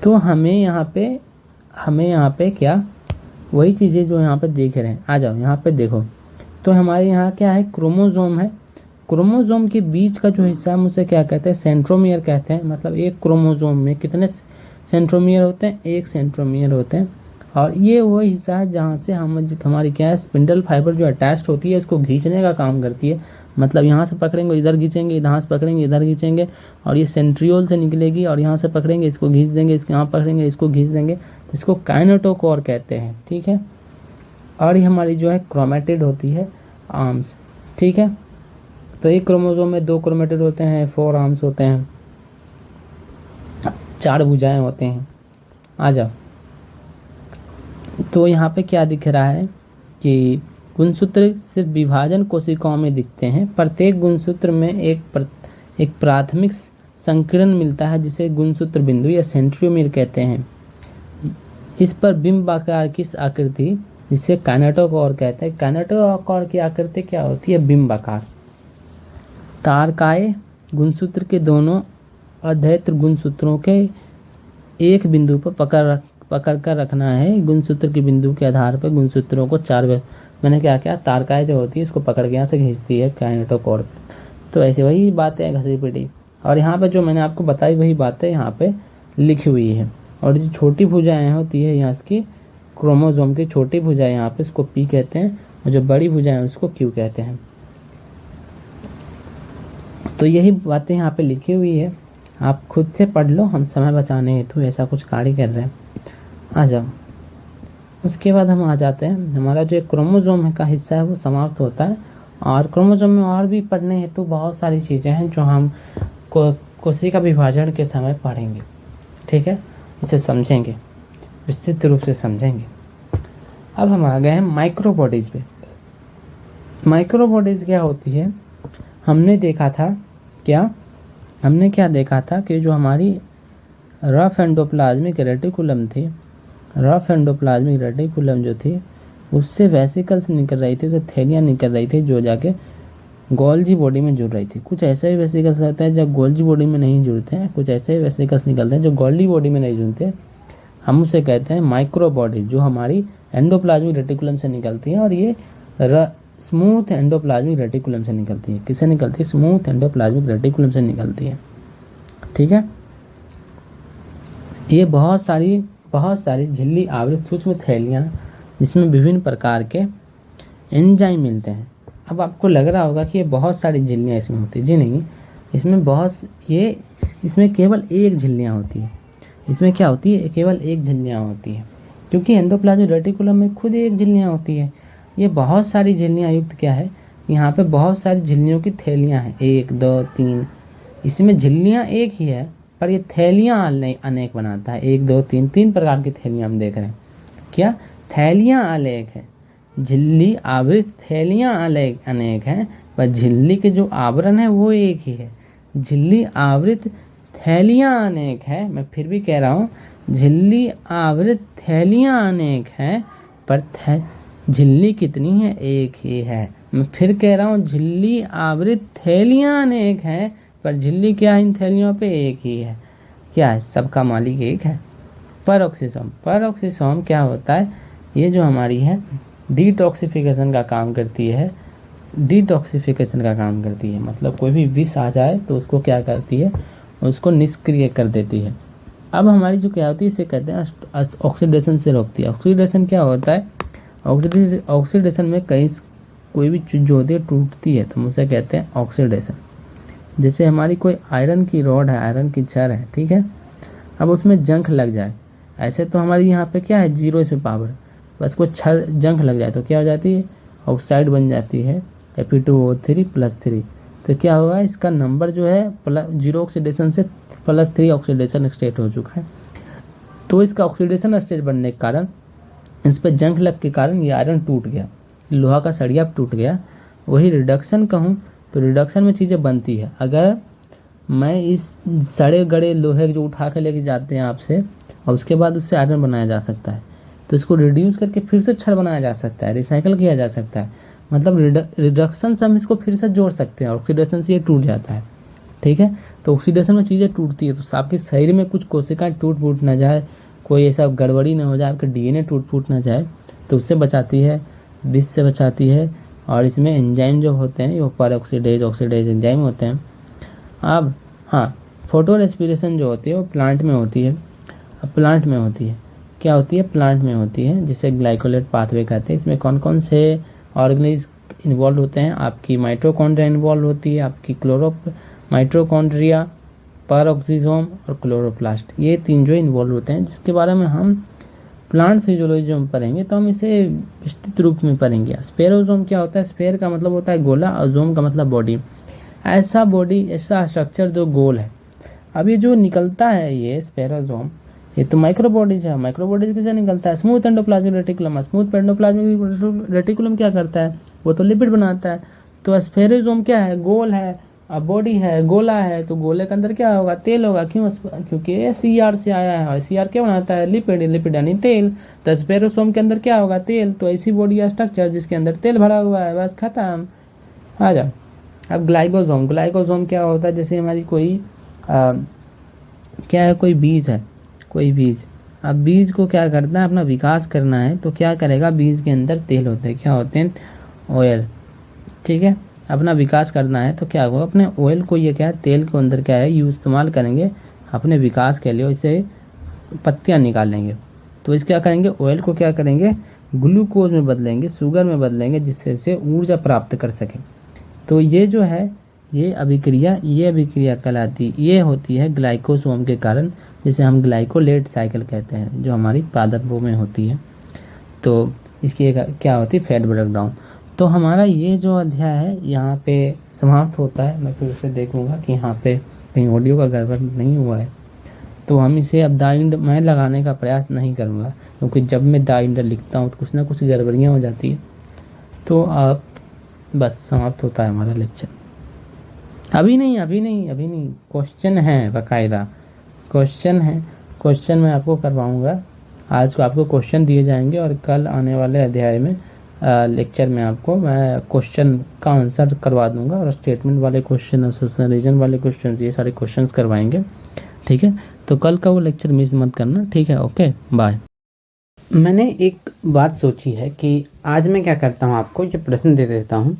तो हमें यहाँ पे क्या वही चीज़ें जो यहाँ पे देख रहे हैं। आ जाओ यहाँ पे देखो, तो हमारे यहाँ क्या है? क्रोमोसोम है। क्रोमोसोम के बीच का जो हिस्सा है उसे क्या कहते हैं? सेंट्रोमियर कहते हैं। मतलब एक क्रोमोसोम में कितने सेंट्रोमियर होते हैं? 1 सेंट्रोमियर होते हैं। और ये वो हिस्सा है जहाँ से हमारी क्या है? स्पिंडल फाइबर जो अटैच्ड होती है इसको खींचने का काम करती है। मतलब यहाँ से पकड़ेंगे इधर खींचेंगे, यहाँ से पकड़ेंगे इधर खींचेंगे, और ये सेंट्रियोल से निकलेगी, और यहाँ से पकड़ेंगे इसको खींच देंगे, इसके यहाँ पकड़ेंगे इसको खींच देंगे, इसको काइनेटोकोर कहते हैं। ठीक है। और ये हमारी जो है क्रोमेटिड होती है आर्म्स। ठीक है। तो एक क्रोमोसोम में 2 क्रोमेटिड होते हैं, 4 आर्म्स होते हैं, 4 भुजाएं होते हैं। आ जाओ, तो यहाँ पे क्या दिख रहा है कि गुणसूत्र सिर्फ विभाजन कोशिकाओं में दिखते हैं। प्रत्येक गुणसूत्र में एक प्राथमिक संकीर्ण मिलता है जिसे गुणसूत्र बिंदु या सेंट्रियोमियर कहते हैं। इस पर बिंबाकार की आकृति जिसे काइनेटोकोर कहते हैं। काइनेटोकोर की आकृति क्या होती है? बिंबाकार। तारकाए गुणसूत्र के दोनों अध्यत्र गुणसूत्रों के एक बिंदु पर पकड़ कर रखना है। गुणसूत्र के बिंदु के आधार पर गुणसूत्रों को 4 मैंने क्या क्या तारकाएं जो होती है इसको पकड़ के यहाँ से खींचती है काइनेटोकोर पे। तो ऐसे वही बातें हैं घसी पिटी, और यहाँ पे जो मैंने आपको बताई वही बातें यहाँ पे लिखी हुई है। और जो छोटी भुजाएं होती है यहाँ इसकी क्रोमोसोम की छोटी भुजाएं यहाँ पे इसको पी कहते हैं, और जो बड़ी भुजाएं उसको क्यू कहते हैं। तो यही बातें यहाँ पे लिखी हुई है, आप खुद से पढ़ लो, हम समय बचाने हेतु ऐसा कुछ कार्य कर रहे हैं। आ जाओ, उसके बाद हम आ जाते हैं, हमारा जो क्रोमोसोम का हिस्सा है वो समाप्त होता है। और क्रोमोसोम में और भी पढ़ने हेतु बहुत सारी चीज़ें हैं जो हम कोशिका विभाजन के समय पढ़ेंगे। ठीक है, इसे समझेंगे, विस्तृत रूप से समझेंगे। अब हम आ गए हैं माइक्रोबॉडीज़ पे। माइक्रोबॉडीज़ क्या होती है? हमने क्या देखा था कि जो हमारी रफ एंडोप्लाज्मिक रेटिकुलम थी, रफ एंडोप्लाज्मिक रेटिकुलम जो थी उससे वेसिकल्स निकल रही थी, उससे थैलियाँ निकल रही थी जो जाके गोल्जी बॉडी में जुड़ रही थी। कुछ ऐसे ही वेसिकल्स रहते हैं जो गोल्जी बॉडी में नहीं जुड़ते हैं, कुछ ऐसे ही वेसिकल्स निकलते हैं जो गोल्जी बॉडी में नहीं जुड़ते। हम उसे कहते हैं माइक्रोबॉडी, जो हमारी एंडोप्लाज्मिक रेटिकुलम से निकलती है। और ये स्मूथ एंडोप्लाज्मिक रेटिकुलम से निकलती है। किससे निकलती है? स्मूथ एंडोप्लाज्मिक रेटिकुलम से निकलती है। ठीक है, ये बहुत सारी झिल्ली आवृत सूक्ष्म थैलियाँ जिसमें विभिन्न प्रकार के एंजाइम मिलते हैं। अब आपको लग रहा होगा कि ये बहुत सारी झिल्लियाँ इसमें होती है। जी नहीं, इसमें केवल एक झिल्लियाँ होती है। इसमें क्या होती है, केवल एक झिल्लियाँ होती है, क्योंकि एंडोप्लाज्मिक रेटिकुलम में खुद एक झिल्लियाँ होती है। ये बहुत सारी झिल्लियाँ युक्त क्या है, यहाँ पे बहुत सारी झिल्लियों की थैलियाँ हैं, 1 2 3। इसमें झिल्लियाँ एक ही है पर ये थैलियाँ अनेक बनाता है। 1 2 3, 3 प्रकार की थैलियाँ हम देख रहे हैं। क्या थैलियाँ अनेक है, झिल्ली आवृत थैलियाँ अनेक हैं, पर झिल्ली के जो आवरण है वो एक ही है। झिल्ली आवृत थैलियाँ अनेक है, मैं फिर भी कह रहा हूँ, झिल्ली आवृत थैलियाँ अनेक हैं पर झिल्ली कितनी है, एक ही है। मैं फिर कह रहा हूँ, झिल्ली आवृत थैलियाँ अनेक हैं पर झिल्ली क्या है, इन थैलियों पे एक ही है। क्या है, सबका मालिक एक है। परऑक्सीसोम क्या होता है, ये जो हमारी है डिटॉक्सिफिकेशन का काम करती है। मतलब कोई भी विष आ जाए तो उसको क्या करती है, उसको निष्क्रिय कर देती है। अब हमारी जो क्या होती है, इसे कहते हैं ऑक्सीडेशन से रोकती है। ऑक्सीडेशन क्या होता है, ऑक्सीडेशन में कोई भी चीज़ जो होती है टूटती है तो हम उसे कहते हैं ऑक्सीडेशन। जैसे हमारी कोई आयरन की रॉड है, आयरन की छड़ है, ठीक है, अब उसमें जंग लग जाए, ऐसे तो हमारी यहाँ पे क्या है, 0 इसमें पावर, बस कोई छड़ जंग लग जाए तो क्या हो जाती है, ऑक्साइड बन जाती है, Fe2O3+3। तो क्या होगा, इसका नंबर जो है 0 ऑक्सीडेशन से +3 ऑक्सीडेशन स्टेट हो चुका है। तो इसका ऑक्सीडेशन स्टेट बनने के कारण, इस पर जंग लग के कारण ये आयरन टूट गया, लोहा का सरिया टूट गया। वही रिडक्शन कहूँ तो रिडक्शन में चीज़ें बनती है। अगर मैं इस सड़े गड़े लोहे जो उठा के लेके जाते हैं आपसे, और उसके बाद उससे आयरन बनाया जा सकता है, तो इसको रिड्यूस करके फिर से छड़ बनाया जा सकता है, रिसाइकल किया जा सकता है। मतलब रिडक्शन से हम इसको फिर से जोड़ सकते हैं, ऑक्सीडेशन से ये टूट जाता है, ठीक है। तो ऑक्सीडेशन में चीज़ें टूटती है, तो आपके शरीर में कुछ कोशिकाएं टूट फूट ना जाए, कोई ऐसा गड़बड़ी ना हो जाए, आपके DNA टूट फूट ना जाए, तो उससे बचाती है, विष से बचाती है। और इसमें एंजाइम जो होते हैं वो परऑक्सीडेज ऑक्सीडेज एंजाइम होते हैं। अब हाँ, फोटो रेस्पिरेशन जो होती है वो प्लांट में होती है। अब प्लांट में होती है, क्या होती है, प्लांट में होती है, जिसे ग्लाइकोलेट पाथवे कहते हैं। इसमें कौन कौन से ऑर्गेनिज्म इन्वॉल्व होते हैं, आपकी माइटोकॉन्ड्रिया इन्वॉल्व होती है, आपकी माइटोकॉन्ड्रिया, परऑक्सीसोम और क्लोरोप्लास्ट, ये 3 जो इन्वॉल्व होते हैं, जिसके बारे में हम प्लांट फिजियोलॉजी में पढ़ेंगे तो हम इसे विस्तृत रूप में पढ़ेंगे। स्पेरोसोम क्या होता है, स्पेयर का मतलब होता है गोला और जोम का मतलब बॉडी, ऐसा स्ट्रक्चर जो गोल है। अब ये जो निकलता है ये स्पेरोसोम, ये तो माइक्रोबॉडीज है। माइक्रोबॉडीज कैसे निकलता है, smooth endoplasmic reticulum. Smooth endoplasmic reticulum क्या करता है, वो तो लिपिड बनाता है। तो स्पेरोसोम क्या है, गोल है, अब बॉडी है, गोला है, तो गोले के अंदर क्या होगा, तेल होगा। क्यों, क्योंकि Cr से आया है, और Cr क्या बनाता है, लिपिड यानी तेल। तो स्पेरोसोम के अंदर क्या होगा, तेल। तो ऐसी बॉडी या स्ट्रक्चर जिसके अंदर तेल भरा हुआ है, बस खत्म, आ जाओ। अब ग्लाइकोसोम क्या होता है, जैसे हमारी कोई क्या है, कोई बीज है, कोई बीज। अब बीज को क्या करना है, अपना विकास करना है, तो क्या करेगा, बीज के अंदर तेल होते हैं, क्या होते हैं, ऑयल, ठीक है। अपना विकास करना है तो क्या होगा, अपने ऑयल को, ये क्या है, तेल के अंदर क्या है, यूज इस्तेमाल करेंगे अपने विकास के लिए, इससे पत्तियाँ निकालेंगे। तो इस क्या करेंगे, ऑयल को क्या करेंगे, ग्लूकोज में बदलेंगे, शुगर में बदलेंगे, जिससे से ऊर्जा प्राप्त कर सकें। तो ये जो है, ये अभिक्रिया कहलाती, ये होती है ग्लाइकोसोम के कारण, जिसे हम ग्लाइकोलेट साइकिल कहते हैं, जो हमारी पादपों में होती है। तो इसकी क्या होती है, फैट ब्रेकडाउन। तो हमारा ये जो अध्याय है यहाँ पे समाप्त होता है। मैं फिर से देखूंगा कि यहाँ पे कहीं ऑडियो का गड़बड़ नहीं हुआ है, तो हम इसे अब दाइंड मैं लगाने का प्रयास नहीं करूँगा, क्योंकि जब मैं दाइंड लिखता हूँ तो कुछ ना कुछ गड़बड़ियाँ हो जाती है। तो आप बस समाप्त होता है हमारा लेक्चर। अभी नहीं, क्वेश्चन है, बाकायदा क्वेश्चन है। क्वेश्चन मैं आपको करवाऊँगा, आज को आपको क्वेश्चन दिए जाएंगे, और कल आने वाले अध्याय में लेक्चर में आपको मैं क्वेश्चन का आंसर करवा दूंगा, और स्टेटमेंट वाले क्वेश्चन, असोसिएशन रीजन वाले क्वेश्चन, ये सारे क्वेश्चंस करवाएंगे, ठीक है। तो कल का वो लेक्चर मिस मत करना, ठीक है, ओके बाय। मैंने एक बात सोची है कि आज मैं क्या करता हूँ, आपको ये प्रश्न दे देता हूँ,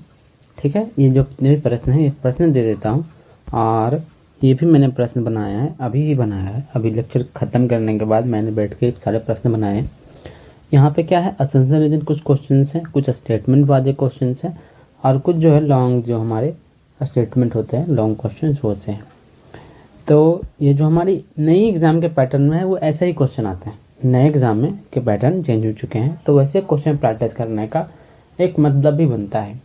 ठीक है। ये जो मेरे प्रश्न है, ये प्रश्न दे देता हूँ, और ये भी मैंने प्रश्न बनाया है, अभी ही बनाया है, अभी लेक्चर ख़त्म करने के बाद मैंने बैठ के सारे प्रश्न बनाए हैं। यहाँ पे क्या है, असम्पशन रीजन कुछ क्वेश्चंस हैं, कुछ स्टेटमेंट वाले क्वेश्चंस हैं, और कुछ जो है लॉन्ग जो हमारे स्टेटमेंट होते हैं, लॉन्ग क्वेश्चन वो से हैं। तो ये जो हमारी नई एग्ज़ाम के पैटर्न में है वो ऐसे ही क्वेश्चन आते हैं। नए एग्ज़ाम में के पैटर्न चेंज हो चुके हैं, तो वैसे क्वेश्चन प्रैक्टिस करने का एक मतलब भी बनता है।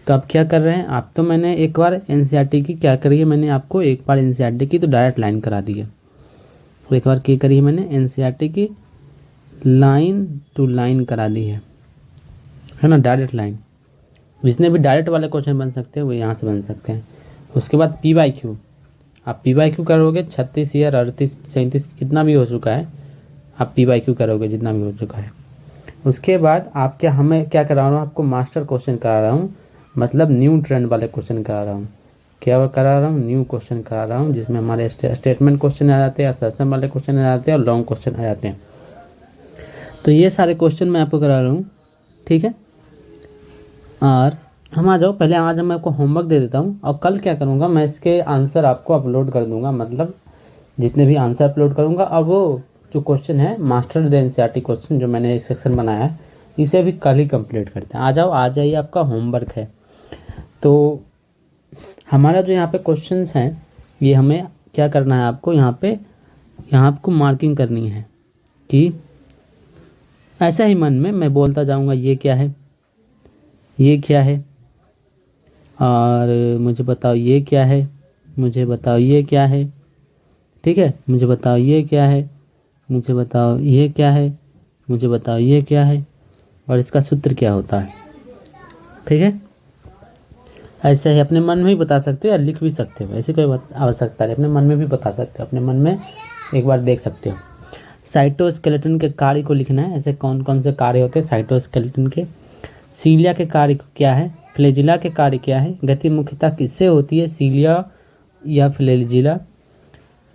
तो आप क्या कर रहे हैं, आप तो मैंने एक बार एनसीईआरटी की क्या करी है, मैंने आपको एक बार एनसीईआरटी की तो डायरेक्ट लाइन करा दी है। तो एक बार क्या करी है मैंने, एनसीईआरटी की लाइन टू लाइन करा दी है ना, डायरेक्ट लाइन। जितने भी डायरेक्ट वाले क्वेश्चन बन सकते हैं वो यहाँ से बन सकते हैं। उसके बाद PYQ, आप PYQ करोगे 36 या 38 37 कितना भी हो चुका है, आप PYQ करोगे जितना भी हो चुका है। उसके बाद आप क्या, हमें क्या करा रहा हूँ, आपको मास्टर क्वेश्चन करा रहा हूँ, मतलब न्यू ट्रेंड वाले क्वेश्चन करा रहा हूँ। क्या करा रहा हूँ, न्यू क्वेश्चन करा रहा हूँ, जिसमें हमारे स्टेटमेंट क्वेश्चन आ जाते हैं, असर्शन वाले क्वेश्चन आ जाते हैं और लॉन्ग क्वेश्चन आ जाते हैं। तो ये सारे क्वेश्चन मैं आपको करा रहा हूँ, ठीक है। और हम आ जाओ, पहले आज मैं आपको होमवर्क दे देता हूँ, और कल क्या करूँगा, मैं इसके आंसर आपको अपलोड कर दूँगा, मतलब जितने भी आंसर अपलोड करूँगा। और वो जो क्वेश्चन है मास्टर द एनसीईआरटी क्वेश्चन जो मैंने एक सेक्शन बनाया है, इसे भी कल ही कंप्लीट करते हैं। आ जाओ, आ जाइए, आपका होमवर्क है। तो हमारा जो यहाँ पे क्वेश्चंस हैं, ये हमें क्या करना है, आपको यहाँ आपको मार्किंग करनी है कि ऐसा ही मन में मैं बोलता जाऊँगा, ये क्या है, ये क्या है, और मुझे बताओ ये क्या है, मुझे बताओ ये क्या है, ठीक है, मुझे बताओ ये क्या है, मुझे बताओ ये क्या है, मुझे बताओ ये क्या है, और इसका सूत्र क्या होता है, ठीक है। ऐसे ही अपने मन में ही बता सकते हो या लिख भी सकते हो, ऐसी कोई बात आवश्यकता नहीं, अपने मन में भी बता सकते हो, अपने मन में एक बार देख सकते हो। साइटोस्केलेटन के कार्य को लिखना है, ऐसे कौन कौन से कार्य होते हैं साइटोस्केलेटन के। सीलिया के कार्य क्या है, फ्लैजिला के कार्य क्या है, गति मुख्यतः किससे होती है, सीलिया या फ्लैजिला।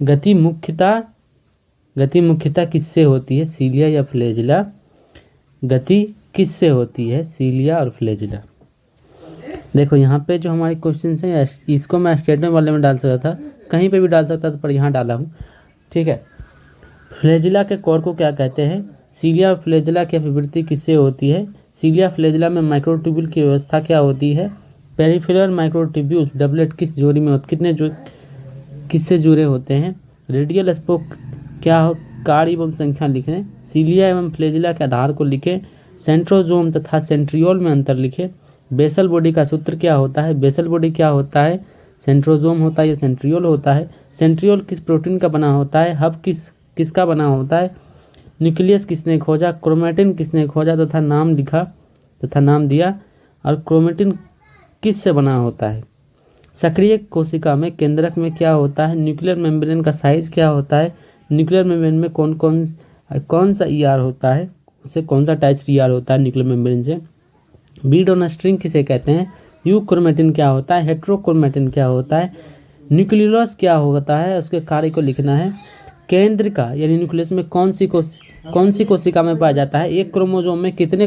गति मुख्यतः किससे होती है, सीलिया या फ्लैजिला। गति किससे होती है, सीलिया और फ्लैजिला। देखो यहाँ पे जो हमारे क्वेश्चन हैं, इसको मैं स्टेटमेंट वाले में डाल सकता था, कहीं पे भी डाल सकता था, पर यहाँ डाला हूँ, ठीक है। फ्लैजिला के कोर को क्या कहते हैं, सीलिया और फ्लैजिला की अभिवृद्धि किससे होती है, सीलिया फ्लैजिला में माइक्रोट्यूब्यूल की व्यवस्था क्या होती है, पेरिफेरल माइक्रोट्यूब्यूल्स डबलेट किस जोड़ी में किससे जुड़े होते हैं, रेडियल स्पोक क्या हो, कार्य एवं संख्या लिखें, सीलिया एवं फ्लैजिला के आधार को लिखें, सेंट्रोजोम तथा सेंट्रियोल में अंतर लिखें, बेसल बॉडी का सूत्र क्या होता है, बेसल बॉडी क्या होता है, सेंट्रोजोम होता है या सेंट्रियोल होता है, सेंट्रियोल किस प्रोटीन का बना होता है, हब किसका बना होता है, न्यूक्लियस किसने खोजा, क्रोमेटिन किसने खोजा तथा नाम लिखा तथा नाम दिया, और क्रोमेटिन किस से बना होता है, सक्रिय कोशिका में केंद्रक में क्या होता है, न्यूक्लियर मेम्ब्रेन का साइज क्या होता है, न्यूक्लियर मेम्ब्रेन में कौन सा ER होता है, उससे कौन सा अटैच्ड ER होता है न्यूक्लियर मेम्ब्रेन से, बी डोनर स्ट्रिंग किसे कहते हैं, यू क्रोमेटिन क्या होता है, हेट्रोक्रोमेटिन क्या होता है, न्यूक्लियोलस क्या होता है, उसके कार्य को लिखना है, केंद्र का यानी न्यूक्लियस में कौन सी कोशिका में पाया जाता है, एक क्रोमोसोम में कितने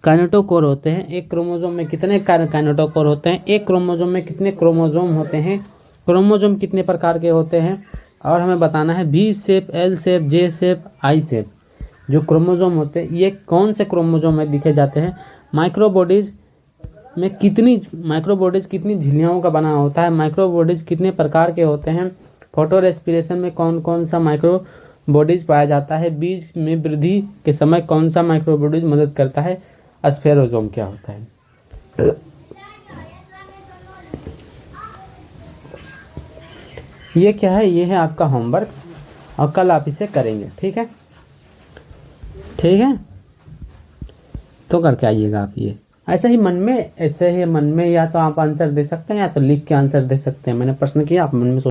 काइनेटोकोर होते हैं, एक क्रोमोसोम में कितने काइनेटोकोर होते हैं, एक क्रोमोसोम में कितने क्रोमोसोम होते हैं, क्रोमोसोम कितने प्रकार के होते हैं, और हमें बताना है V shape, L shape, J shape, I shape जो क्रोमोसोम होते हैं ये कौन से क्रोमोसोम में दिखे जाते हैं, माइक्रोबॉडीज कितनी झिल्लियों का बना होता है, माइक्रोबॉडीज कितने प्रकार के होते हैं, फोटो रेस्पिरेशन में कौन कौन सा माइक्रोबॉडीज पाया जाता है, बीज में वृद्धि के समय कौन सा माइक्रोबॉडीज मदद करता है, स्फेरोजोम क्या होता है। ये क्या है, ये है आपका होमवर्क, और कल आप इसे करेंगे, ठीक है, ठीक है। तो करके आइएगा आप, ये ऐसे ही मन में या तो आप आंसर दे सकते हैं या तो लिख के आंसर दे सकते हैं। मैंने प्रश्न किया, आप मन में